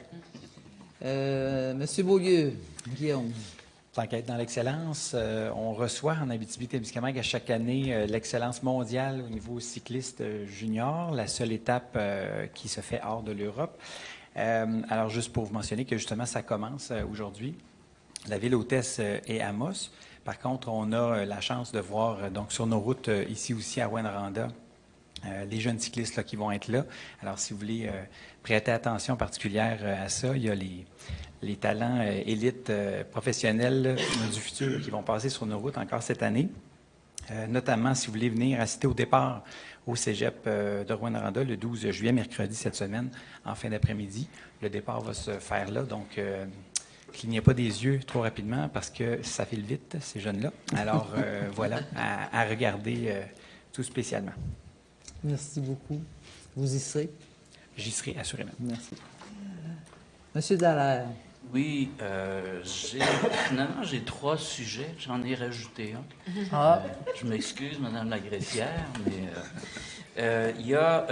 Monsieur Beaulieu, Guillaume. Tant qu'être dans l'excellence, on reçoit en Abitibi-Témiscamingue à chaque année l'excellence mondiale au niveau cycliste junior, la seule étape qui se fait hors de l'Europe. Alors, juste pour vous mentionner que justement, ça commence aujourd'hui. La ville hôtesse est Amos. Par contre, on a la chance de voir donc sur nos routes ici aussi à Rouyn-Noranda les jeunes cyclistes là, qui vont être là. Alors, si vous voulez prêter attention particulière à ça, il y a les talents élites professionnels du futur qui vont passer sur nos routes encore cette année. Notamment, si vous voulez venir assister au départ au cégep de Rouyn-Noranda le 12 juillet, mercredi cette semaine, en fin d'après-midi. Le départ va se faire là, donc clignez pas des yeux trop rapidement parce que ça file vite, ces jeunes-là. Alors, voilà, à regarder tout spécialement. Merci beaucoup. Vous y serez? J'y serai assurément. Merci. Monsieur Dallaire. Oui, finalement, j'ai 3 sujets. J'en ai rajouté un. Ah. Je m'excuse, Mme Lagressière, mais il y a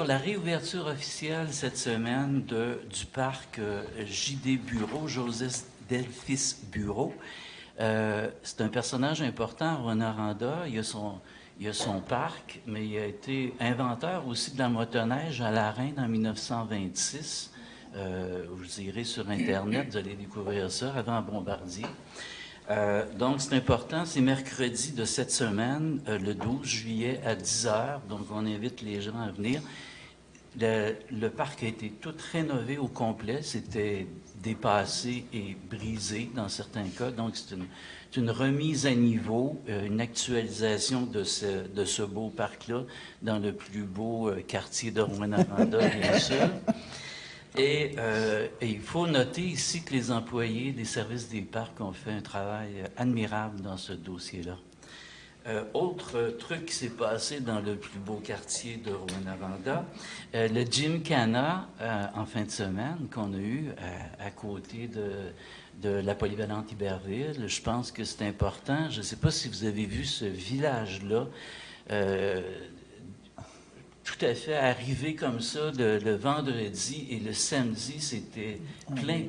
la réouverture officielle cette semaine du parc J.D. Bureau, Joseph Delphis Bureau. C'est un personnage important à Rouyn-Noranda. Il y a son parc, mais il a été inventeur aussi de la motoneige à la Reine en 1926. Vous irez sur Internet, vous allez découvrir ça avant Bombardier. Donc, c'est important, c'est mercredi de cette semaine, le 12 juillet à 10h. Donc, on invite les gens à venir. Le parc a été tout rénové au complet. C'était dépassé et brisé dans certains cas. Donc, c'est une remise à niveau, une actualisation de ce beau parc-là dans le plus beau quartier de Rouyn-Noranda, bien sûr. Et il faut noter ici que les employés des services des parcs ont fait un travail admirable dans ce dossier-là. Autre truc qui s'est passé dans le plus beau quartier de Rouyn-Noranda, le Gymkhana en fin de semaine qu'on a eu à côté de la polyvalente Iberville. Je pense que c'est important. Je ne sais pas si vous avez vu ce village-là. Tout à fait arrivé comme ça le vendredi et le samedi, c'était plein,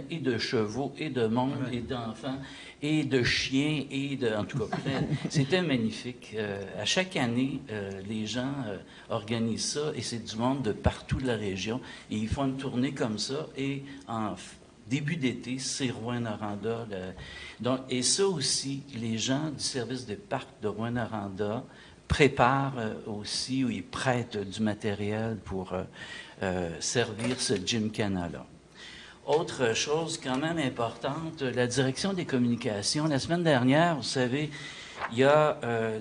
et de chevaux, et de monde, et d'enfants, et de chiens, en tout cas, plein. C'était magnifique. À chaque année, les gens organisent ça, et c'est du monde de partout de la région, et ils font une tournée comme ça, et en début d'été, c'est Rouyn-Noranda. Et ça aussi, les gens du service des parcs de Rouyn-Noranda préparent aussi, ou ils prêtent du matériel pour servir ce Gymkhana-là. Autre chose quand même importante, la direction des communications. La semaine dernière, vous savez, il y a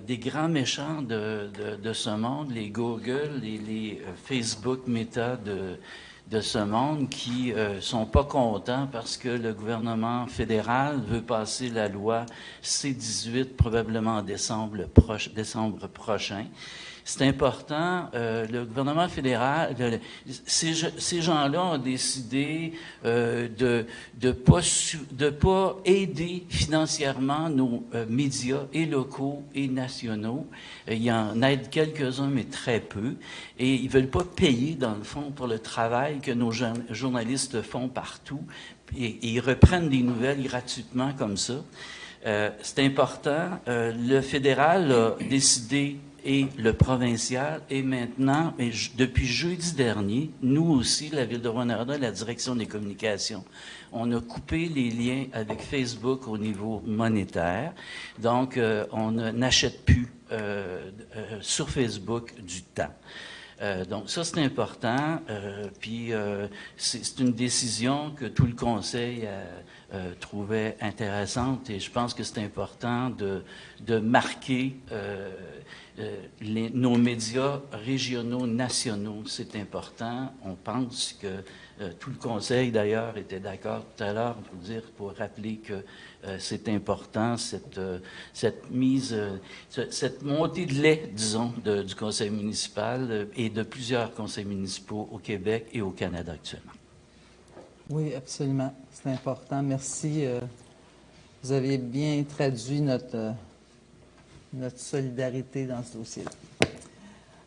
des grands méchants de ce monde, les Google, les Facebook, Meta de ce monde qui sont pas contents parce que le gouvernement fédéral veut passer la loi C-18 probablement en décembre prochain. C'est important. Le gouvernement fédéral, ces gens-là ont décidé de pas aider financièrement nos médias et locaux et nationaux. Il y en aide quelques-uns, mais très peu. Et ils veulent pas payer, dans le fond, pour le travail que nos journalistes font partout. Et ils reprennent des nouvelles gratuitement comme ça. C'est important. Le fédéral a décidé et le provincial. Et maintenant, depuis jeudi dernier, nous aussi, la Ville de Rouyn-Noranda, la direction des communications, on a coupé les liens avec Facebook au niveau monétaire. Donc, on n'achète plus sur Facebook du temps. Donc, ça, c'est important. Puis, c'est une décision que tout le Conseil trouvait intéressante et je pense que c'est important de marquer nos médias régionaux, nationaux. C'est important. On pense que tout le Conseil, d'ailleurs, était d'accord tout à l'heure pour rappeler que c'est important, cette montée de lait, disons, du Conseil municipal et de plusieurs conseils municipaux au Québec et au Canada actuellement. Oui, absolument. C'est important. Merci. Vous avez bien traduit notre solidarité dans ce dossier-là.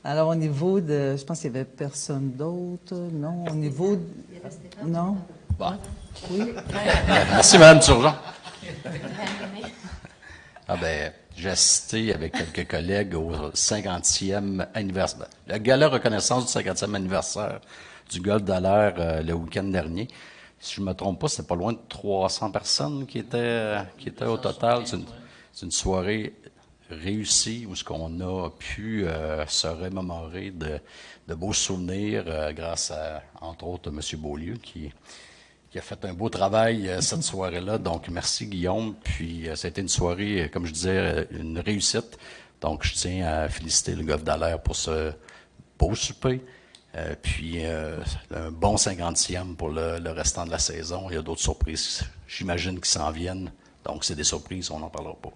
Alors, au niveau de... Je pense qu'il n'y avait personne d'autre. Non, au niveau... Non? Bon. Oui? Merci, Mme Turgeon. J'ai assisté avec quelques collègues au 50e anniversaire. Le gala reconnaissance du 50e anniversaire du Golfe Dallaire le week-end dernier. Si je ne me trompe pas, c'est pas loin de 300 personnes qui étaient au total. C'est une soirée réussie où ce qu'on a pu se remémorer de beaux souvenirs grâce à, entre autres, M. Beaulieu qui qui a fait un beau travail cette soirée-là. Donc, merci Guillaume. Puis, ça a été une soirée, comme je disais, une réussite. Donc, je tiens à féliciter le Golfe Dallaire pour ce beau souper. Puis, un bon 50e pour le restant de la saison. Il y a d'autres surprises, j'imagine, qui s'en viennent. Donc, c'est des surprises, on n'en parlera pas.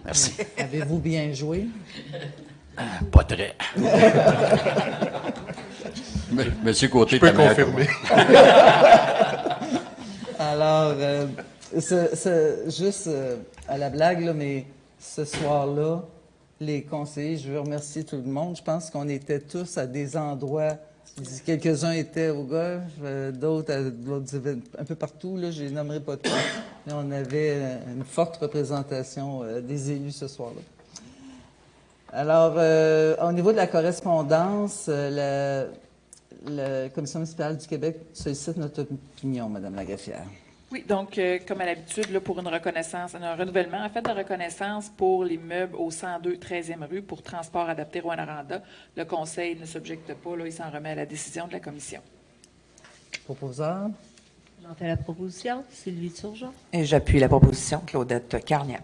Merci. Avez-vous bien joué? Pas très. Monsieur Côté, je peux confirmer. Alors, juste à la blague, là, mais ce soir-là, les conseillers, je veux remercier tout le monde. Je pense qu'on était tous à des endroits. Quelques-uns étaient au golf, d'autres un peu partout. Là, je les nommerai pas tous. Mais on avait une forte représentation des élus ce soir-là. Alors, au niveau de la correspondance, la Commission municipale du Québec sollicite notre opinion, Mme Lagreffière. Oui, donc, comme à l'habitude, là, pour une reconnaissance, un renouvellement, en fait, de reconnaissance pour l'immeuble au 102 13e rue pour transport adapté Rouyn-Noranda. Le Conseil ne s'objecte pas, là, il s'en remet à la décision de la Commission. Proposeur. J'entends la proposition. Sylvie Turgeon. Et j'appuie la proposition. Claudette Carnian.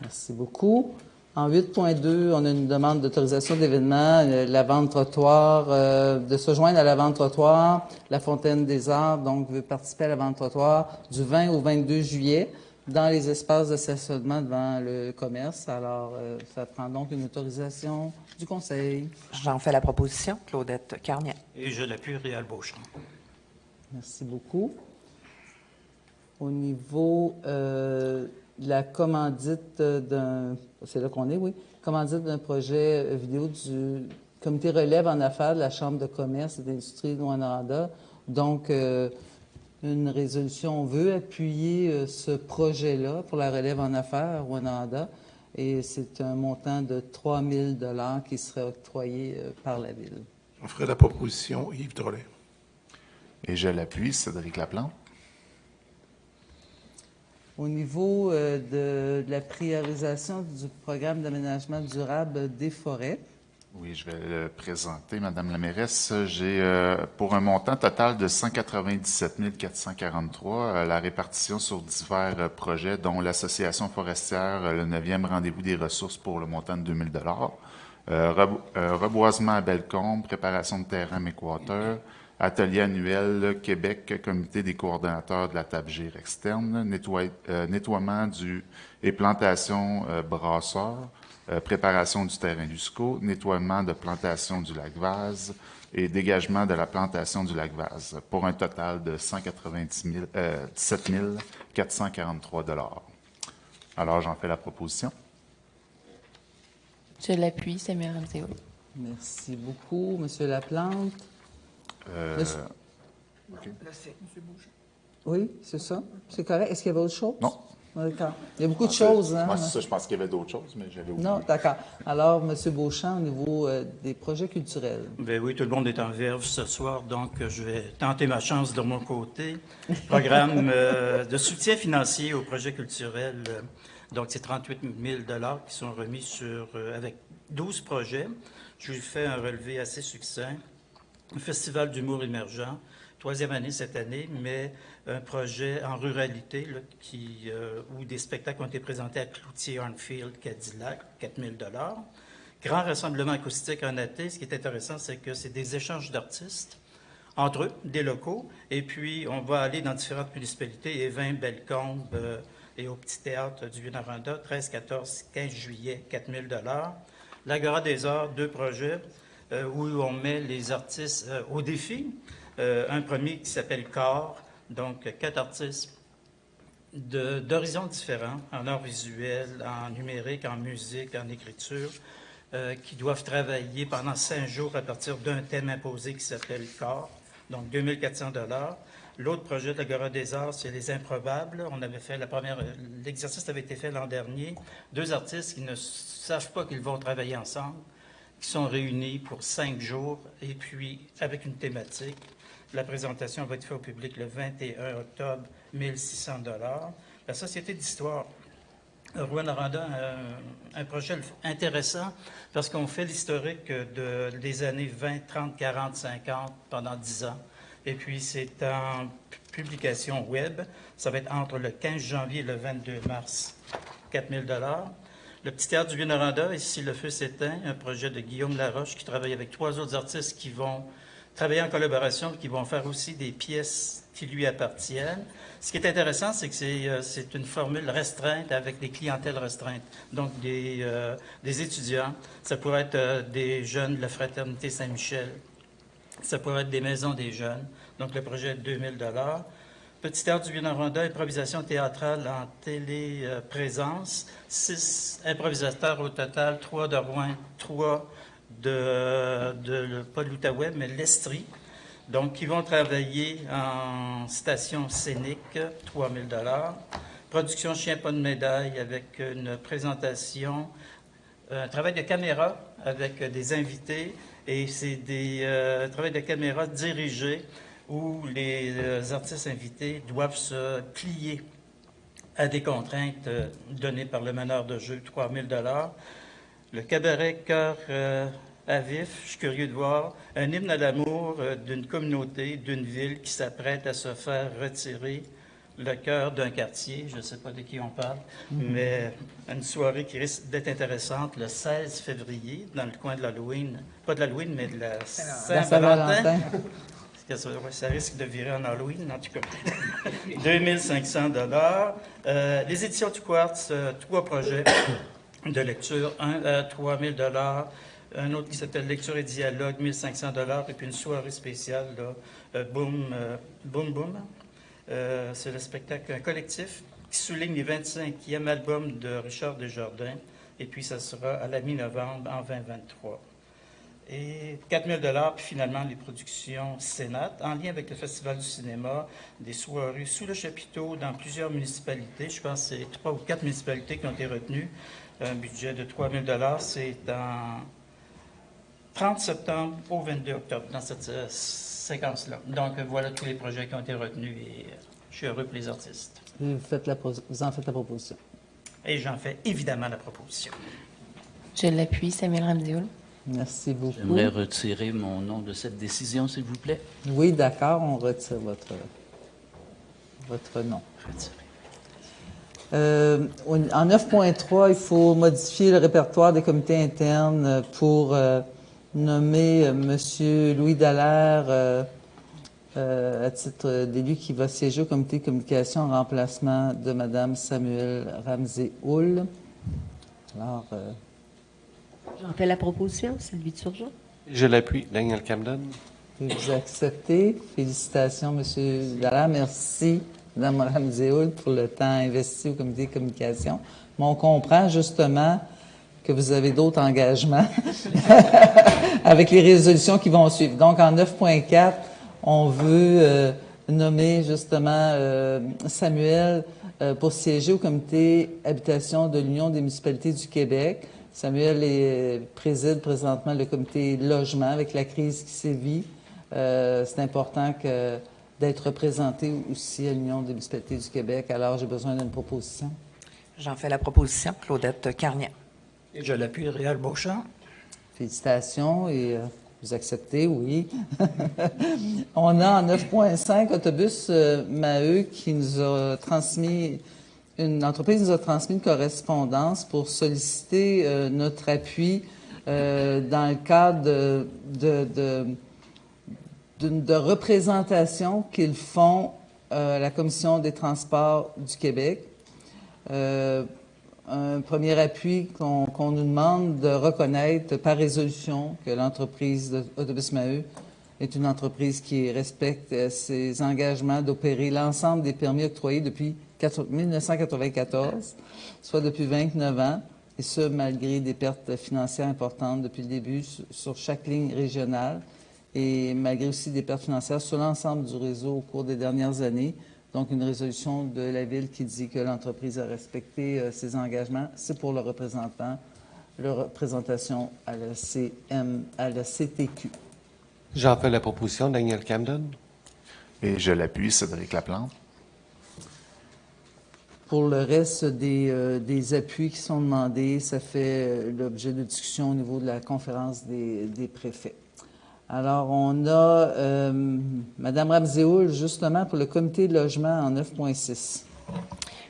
Merci beaucoup. En 8.2, on a une demande d'autorisation d'événement, la vente trottoir, de se joindre à la vente trottoir, la Fontaine des Arts, donc veut participer à la vente trottoir du 20 au 22 juillet dans les espaces de stationnement devant le commerce. Alors, ça prend donc une autorisation du Conseil. J'en fais la proposition. Claudette Carnian. Et je l'appuie, Réal Beauchamp. Merci beaucoup. Au niveau la commandite d'un... C'est là qu'on est, oui. Commandite d'un projet vidéo du Comité relève en affaires de la Chambre de commerce et d'industrie de Rouyn-Noranda. Donc, une résolution, on veut appuyer ce projet-là pour la relève en affaires à Rouyn-Noranda. Et c'est un montant de 3 000 $ qui serait octroyé par la Ville. On ferait la proposition, Yves Drolet. Et je l'appuie, Cédric Laplante. Au niveau de la priorisation du programme d'aménagement durable des forêts. Oui, je vais le présenter, Madame la mairesse. J'ai, pour un montant total de 197 443, la répartition sur divers projets, dont l'Association forestière, le 9e rendez-vous des ressources pour le montant de 2 000 reboisement à Bellecombe, préparation de terrain à Mécoiteur, atelier annuel Québec, comité des coordonnateurs de la table GIR externe, nettoiement et plantation brasseur, préparation du terrain Lusco, nettoiement de plantation du lac Vaz et dégagement de la plantation du lac Vaz, pour un total de 197 443 $. Alors, j'en fais la proposition. Je l'appuie, Samuel Ramsey. Merci beaucoup, Monsieur Laplante. Okay. Oui, c'est ça. C'est correct. Est-ce qu'il y avait autre chose? Non. D'accord. Il y a beaucoup de choses. Hein? Moi, c'est ça, je pense qu'il y avait d'autres choses, mais j'avais oublié. Non, d'accord. Alors, M. Beauchamp, au niveau des projets culturels. Bien oui, tout le monde est en verve ce soir, donc je vais tenter ma chance de mon côté. Programme de soutien financier aux projets culturels. Donc, c'est 38 000 $ qui sont remis avec 12 projets. Je lui fais un relevé assez succinct. Un festival d'humour émergent, 3e année cette année, mais un projet en ruralité là, où des spectacles ont été présentés à Cloutier-Arnfield, Cadillac, 4 000 $. Grand rassemblement acoustique en été. Ce qui est intéressant, c'est que c'est des échanges d'artistes entre eux, des locaux, et puis on va aller dans différentes municipalités, Évin, Bellecombe et au Petit Théâtre du Vieux-Noranda, 13, 14, 15 juillet, 4 000 $. L'Agora des Arts, 2 projets. Où on met les artistes au défi. Un premier qui s'appelle Corps, donc 4 artistes d'horizons différents, en art visuel, en numérique, en musique, en écriture, qui doivent travailler pendant 5 jours à partir d'un thème imposé qui s'appelle Corps, donc 2 400 $. L'autre projet de l'Agora des Arts, c'est Les Improbables. On avait fait l'exercice avait été fait l'an dernier. 2 artistes qui ne savent pas qu'ils vont travailler ensemble, qui sont réunis pour 5 jours, et puis avec une thématique. La présentation va être faite au public le 21 octobre, 1 600 $. La Société d'histoire Rouyn-Noranda a un projet intéressant parce qu'on fait l'historique des années 20, 30, 40, 50 pendant 10 ans. Et puis, c'est en publication web. Ça va être entre le 15 janvier et le 22 mars. 4 000 Le Petit Théâtre du Vieux-Noranda, ici, le feu s'éteint, un projet de Guillaume Laroche qui travaille avec 3 autres artistes qui vont travailler en collaboration et qui vont faire aussi des pièces qui lui appartiennent. Ce qui est intéressant, c'est que c'est une formule restreinte avec des clientèles restreintes. Donc, des étudiants, ça pourrait être des jeunes de la Fraternité Saint-Michel, ça pourrait être des maisons des jeunes. Donc, le projet est de 2 000 Petit Théâtre du Vieux-Noranda, improvisation théâtrale en téléprésence. 6 improvisateurs au total, 3 de Rouen, 3 pas de l'Outaouais, mais l'Estrie. Donc, qui vont travailler en station scénique, 3 000 Production Chien pas de médaille avec une présentation, un travail de caméra avec des invités. Et c'est des travaux de caméra dirigés où les artistes invités doivent se plier à des contraintes données par le meneur de jeu, 3 000 Le cabaret Cœur à vif, je suis curieux de voir, un hymne à l'amour d'une communauté, d'une ville qui s'apprête à se faire retirer le cœur d'un quartier. Je ne sais pas de qui on parle, mais une soirée qui risque d'être intéressante le 16 février, dans le coin de l'Halloween. Pas de l'Halloween, mais de la Saint-Valentin. Ça risque de virer en Halloween, en tout cas. 2 500 Les éditions du Quartz, 3 projets de lecture. Un à 3 000 un autre qui s'appelle Lecture et dialogue, 1 500 et puis une soirée spéciale, là, Boom Boom. C'est le spectacle Un collectif qui souligne les 25e albums de Richard Desjardins. Et puis, ça sera à la mi-novembre en 2023. Et 4 000 puis finalement, les productions Sénat, en lien avec le Festival du cinéma, des soirées sous le chapiteau dans plusieurs municipalités. Je pense que c'est 3 ou 4 municipalités qui ont été retenues. Un budget de 3 000 c'est en 30 septembre au 22 octobre, dans cette séquence-là. Donc, voilà tous les projets qui ont été retenus et je suis heureux pour les artistes. Vous en faites la proposition. Et j'en fais évidemment la proposition. Je l'appuie, Samuel Ramdioul. Merci beaucoup. J'aimerais retirer mon nom de cette décision, s'il vous plaît. Oui, d'accord, on retire votre nom. En 9.3, il faut modifier le répertoire des comités internes pour nommer M. Louis Dallaire à titre d'élu qui va siéger au comité de communication en remplacement de Mme Samuel Ramsey-Houle. Alors, j'en fais la proposition, Sylvie Turgeon. Je l'appuie, Daniel Camden. Vous acceptez. Félicitations, M. Dallaire. Merci, Mme Ramsey-Houle, pour le temps investi au comité de communication. Mais on comprend justement que vous avez d'autres engagements avec les résolutions qui vont suivre. Donc, en 9.4, on veut nommer justement Samuel pour siéger au comité habitation de l'Union des municipalités du Québec. Samuel préside présentement le comité logement avec la crise qui sévit. C'est important d'être représenté aussi à l'Union des municipalités du Québec. Alors, j'ai besoin d'une proposition. J'en fais la proposition, Claudette Carnian. Et je l'appuie, Réal Beauchamp. Félicitations et vous acceptez, oui. On a en 9.5 Autobus Maheu qui nous a transmis, une entreprise nous a transmis une correspondance pour solliciter notre appui dans le cadre de représentation qu'ils font à la Commission des transports du Québec. Un premier appui qu'on nous demande de reconnaître par résolution que l'entreprise d'Autobus Maheu est une entreprise qui respecte ses engagements d'opérer l'ensemble des permis octroyés depuis 1994, soit depuis 29 ans, et ce, malgré des pertes financières importantes depuis le début sur chaque ligne régionale et malgré aussi des pertes financières sur l'ensemble du réseau au cours des dernières années. Donc, une résolution de la Ville qui dit que l'entreprise a respecté ses engagements. C'est pour le représentant, la représentation à la CTQ. J'en fais la proposition, Daniel Camden. Et je l'appuie, Cédric Laplante. Pour le reste des appuis qui sont demandés, ça fait l'objet de discussion au niveau de la conférence des préfets. Alors, on a Mme Ramsey-Houle, justement, pour le comité de logement en 9.6.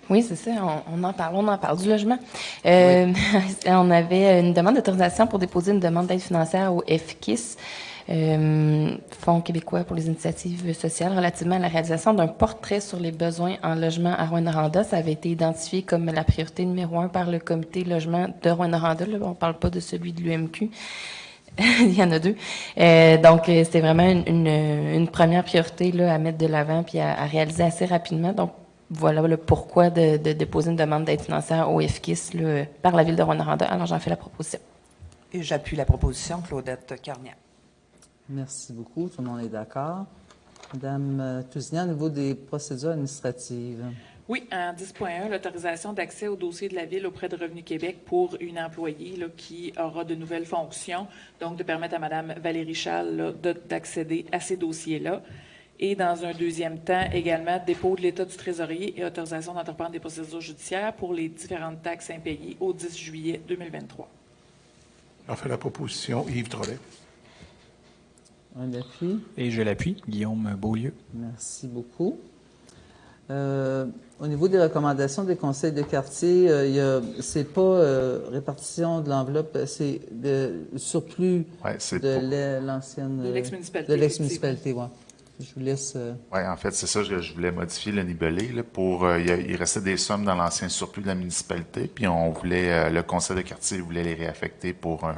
Oui, c'est ça, on en parle du logement. On avait une demande d'autorisation pour déposer une demande d'aide financière au FKIS, Fonds québécois pour les initiatives sociales, relativement à la réalisation d'un portrait sur les besoins en logement à Rouyn-Noranda. Ça avait été identifié comme la priorité numéro 1 par le comité logement de Rouyn-Noranda. Là, on ne parle pas de celui de l'UMQ. Il y en a 2. Donc, c'était vraiment une première priorité là, à mettre de l'avant puis à réaliser assez rapidement. Donc, voilà le pourquoi de déposer une demande d'aide financière au FKIS là, par la Ville de Rouyn-Noranda. Alors, j'en fais la proposition. Et j'appuie la proposition, Claudette Carnian. Merci beaucoup. Tout le monde est d'accord. Madame Tousignan, au niveau des procédures administratives. Oui, en 10.1, l'autorisation d'accès au dossier de la Ville auprès de Revenu Québec pour une employée là, qui aura de nouvelles fonctions, donc de permettre à Mme Valérie Chal d'accéder à ces dossiers-là. Et dans un deuxième temps, également, dépôt de l'état du trésorier et autorisation d'entreprendre des procédures judiciaires pour les différentes taxes impayées au 10 juillet 2023. On fait la proposition, Yves Trollet. Un appui. Et je l'appuie, Guillaume Beaulieu. Merci beaucoup. Au niveau des recommandations des conseils de quartier, c'est pas répartition de l'enveloppe, c'est de surplus de l'ancienne... De l'ex-municipalité. De l'ex-municipalité, oui. Je vous laisse... Oui, en fait, c'est ça, je voulais modifier le nibelé. Là, il restait des sommes dans l'ancien surplus de la municipalité, puis on voulait, le conseil de quartier voulait les réaffecter pour un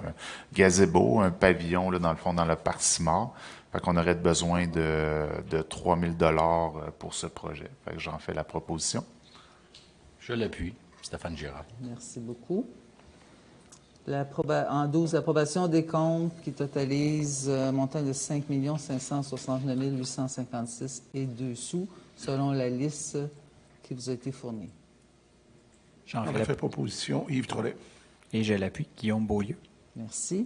gazebo, un pavillon, là, dans le fond, dans le parc Simard. Fait qu'on aurait besoin de 3 000 $ pour ce projet. Fait que j'en fais la proposition. Je l'appuie. Stéphane Girard. Merci beaucoup. En 12, l'approbation des comptes qui totalise un montant de 5 569 856 et 2 sous, selon la liste qui vous a été fournie. J'en fais la proposition, Yves Trollet. Et je l'appuie, Guillaume Beaulieu. Merci.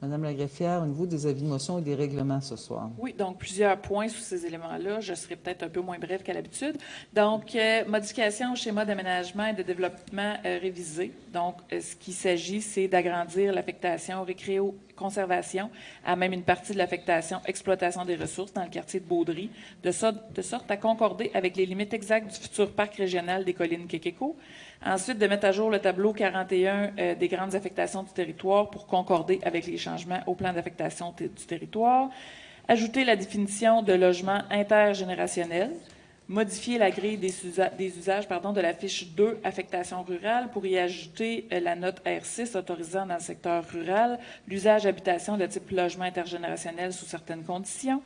Madame la greffière, au niveau des avis de motion et des règlements ce soir. Oui, donc plusieurs points sous ces éléments-là. Je serai peut-être un peu moins brève qu'à l'habitude. Donc, modification au schéma d'aménagement et de développement révisé. Donc, ce qu'il s'agit, c'est d'agrandir l'affectation récréo-conservation à même une partie de l'affectation exploitation des ressources dans le quartier de Baudry, de sorte à concorder avec les limites exactes du futur parc régional des collines Kekeko. Ensuite, de mettre à jour le tableau 41 des grandes affectations du territoire pour concorder avec les changements au plan d'affectation du territoire. Ajouter la définition de logement intergénérationnel. Modifier la grille des usages de la fiche 2, affectation rurale, pour y ajouter la note R6 autorisant dans le secteur rural l'usage habitation de type logement intergénérationnel sous certaines conditions.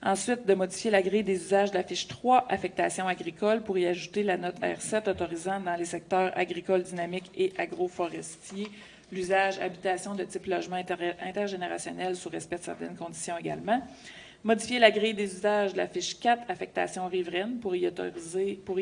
Ensuite, de modifier la grille des usages de la fiche 3, affectation agricole, pour y ajouter la note R7 autorisant dans les secteurs agricoles dynamiques et agroforestiers l'usage habitation de type logement intergénérationnel sous respect de certaines conditions également. Modifier la grille des usages de la fiche 4, affectation riveraine, pour y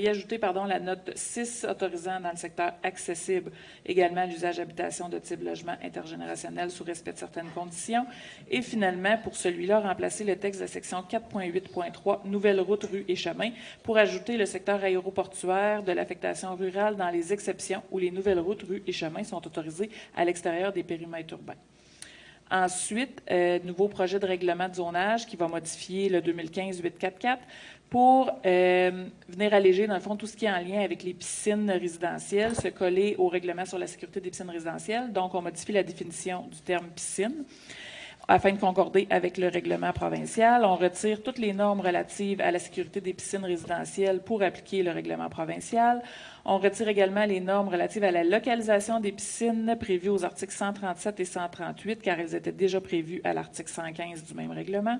ajouter la note 6 autorisant dans le secteur accessible également l'usage habitation de type logement intergénérationnel sous respect de certaines conditions. Et finalement, pour celui-là, remplacer le texte de la section 4.8.3, nouvelles routes, rues et chemins, pour ajouter le secteur aéroportuaire de l'affectation rurale dans les exceptions où les nouvelles routes, rues et chemins sont autorisées à l'extérieur des périmètres urbains. Ensuite, nouveau projet de règlement de zonage qui va modifier le 2015-844 pour venir alléger, dans le fond, tout ce qui est en lien avec les piscines résidentielles, se coller au règlement sur la sécurité des piscines résidentielles. Donc, on modifie la définition du terme piscine afin de concorder avec le règlement provincial. On retire toutes les normes relatives à la sécurité des piscines résidentielles pour appliquer le règlement provincial. On retire également les normes relatives à la localisation des piscines prévues aux articles 137 et 138, car elles étaient déjà prévues à l'article 115 du même règlement.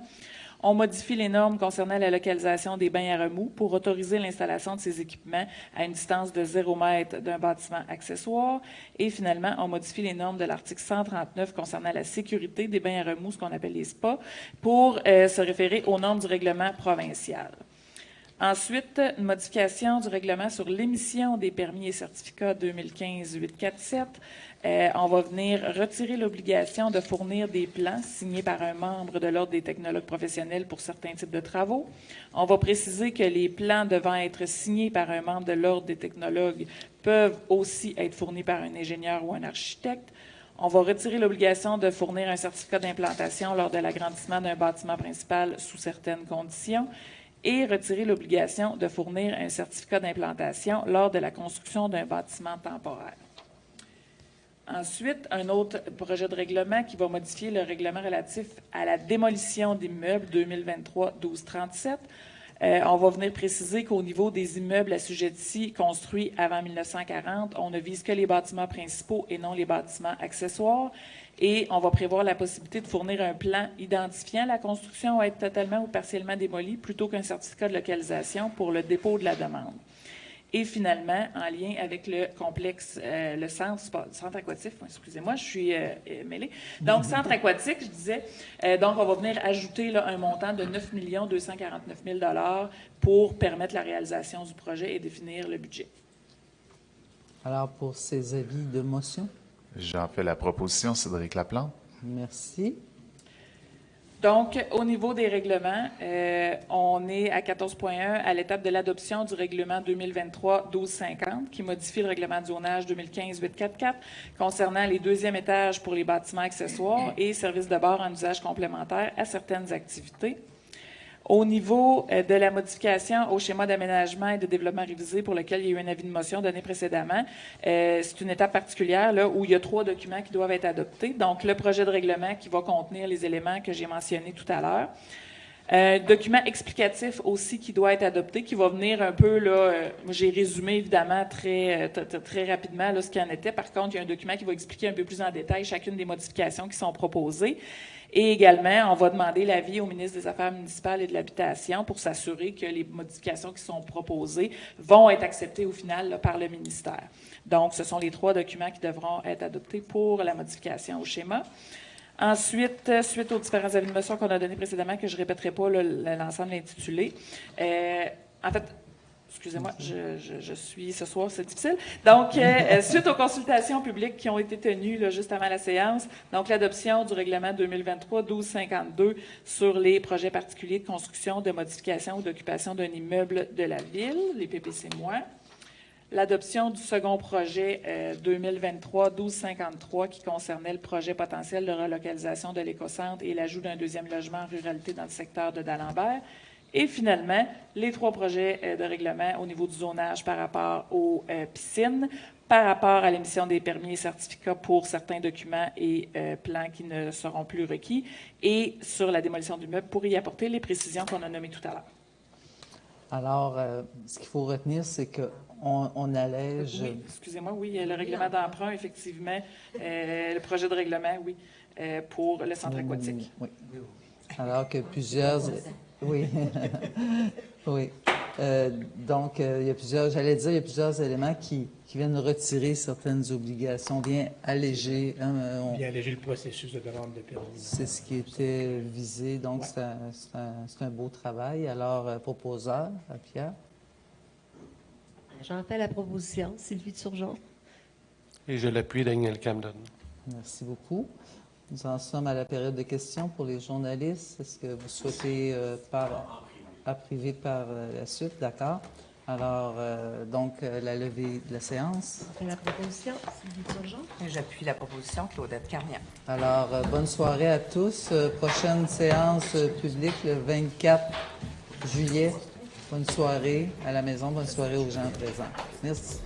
On modifie les normes concernant la localisation des bains à remous pour autoriser l'installation de ces équipements à une distance de 0 mètre d'un bâtiment accessoire. Et finalement, on modifie les normes de l'article 139 concernant la sécurité des bains à remous, ce qu'on appelle les spas, pour se référer aux normes du règlement provincial. Ensuite, une modification du règlement sur l'émission des permis et certificats 2015-847. On va venir retirer l'obligation de fournir des plans signés par un membre de l'Ordre des technologues professionnels pour certains types de travaux. On va préciser que les plans devant être signés par un membre de l'Ordre des technologues peuvent aussi être fournis par un ingénieur ou un architecte. On va retirer l'obligation de fournir un certificat d'implantation lors de l'agrandissement d'un bâtiment principal sous certaines conditions et retirer l'obligation de fournir un certificat d'implantation lors de la construction d'un bâtiment temporaire. Ensuite, un autre projet de règlement qui va modifier le règlement relatif à la démolition d'immeubles 2023-1237. On va venir préciser qu'au niveau des immeubles assujettis construits avant 1940, on ne vise que les bâtiments principaux et non les bâtiments accessoires. Et on va prévoir la possibilité de fournir un plan identifiant la construction à être totalement ou partiellement démolie plutôt qu'un certificat de localisation pour le dépôt de la demande. Et finalement, en lien avec le complexe, le centre aquatique, excusez-moi, je suis mêlée. Donc, centre aquatique, je disais, donc on va venir ajouter là, un montant de 9 249 000 $ pour permettre la réalisation du projet et définir le budget. Alors, pour ces avis de motion? J'en fais la proposition, Cédric Laplante. Merci. Donc, au niveau des règlements, on est à 14.1 à l'étape de l'adoption du règlement 2023-1250 qui modifie le règlement de zonage 2015-844 concernant les deuxièmes étages pour les bâtiments accessoires et services de bord en usage complémentaire à certaines activités. Au niveau de la modification au schéma d'aménagement et de développement révisé pour lequel il y a eu un avis de motion donné précédemment, c'est une étape particulière là, où il y a 3 documents qui doivent être adoptés. Donc, le projet de règlement qui va contenir les éléments que j'ai mentionnés tout à l'heure. Document explicatif aussi qui doit être adopté, qui va venir un peu, là, j'ai résumé évidemment très rapidement là, ce qu'il en était. Par contre, il y a un document qui va expliquer un peu plus en détail chacune des modifications qui sont proposées. Et également, on va demander l'avis au ministre des Affaires municipales et de l'Habitation pour s'assurer que les modifications qui sont proposées vont être acceptées au final là, par le ministère. Donc, ce sont les 3 documents qui devront être adoptés pour la modification au schéma. Ensuite, suite aux différents avis de motion qu'on a donnés précédemment, que je ne répéterai pas l'ensemble de l'intitulé, en fait, excusez-moi, je suis ce soir, c'est difficile. Donc, suite aux consultations publiques qui ont été tenues là, juste avant la séance, donc l'adoption du règlement 2023-1252 sur les projets particuliers de construction, de modification ou d'occupation d'un immeuble de la ville, les PPC-. L'adoption du second projet 2023-1253 qui concernait le projet potentiel de relocalisation de l'écocentre et l'ajout d'un deuxième logement en ruralité dans le secteur de D'Alembert. Et finalement, les 3 projets de règlement au niveau du zonage par rapport aux piscines, par rapport à l'émission des permis et certificats pour certains documents et plans qui ne seront plus requis, et sur la démolition du meuble pour y apporter les précisions qu'on a nommées tout à l'heure. Alors, ce qu'il faut retenir, c'est qu'on allège... Oui, excusez-moi, oui, le règlement d'emprunt, effectivement, le projet de règlement, oui, pour le centre aquatique. Oui. Alors que plusieurs... Oui. Oui. Donc, il y a plusieurs éléments qui viennent retirer certaines obligations, bien alléger. Bien alléger le processus de demande de permis. C'est ce qui était visé. Donc, c'est un beau travail. Alors, proposeur, Pierre. J'en fais la proposition. Sylvie Turgeon. Et je l'appuie, Daniel Camden. Merci beaucoup. Nous en sommes à la période de questions pour les journalistes. Est-ce que vous souhaitez à privé par la suite? D'accord. Alors, donc, la levée de la séance. On fait la proposition, Sylvie Turgeon. J'appuie la proposition, Claudette Carnier. Alors, bonne soirée à tous. Prochaine séance publique le 24 juillet. Bonne soirée à la maison. Bonne soirée aux gens présents. Merci.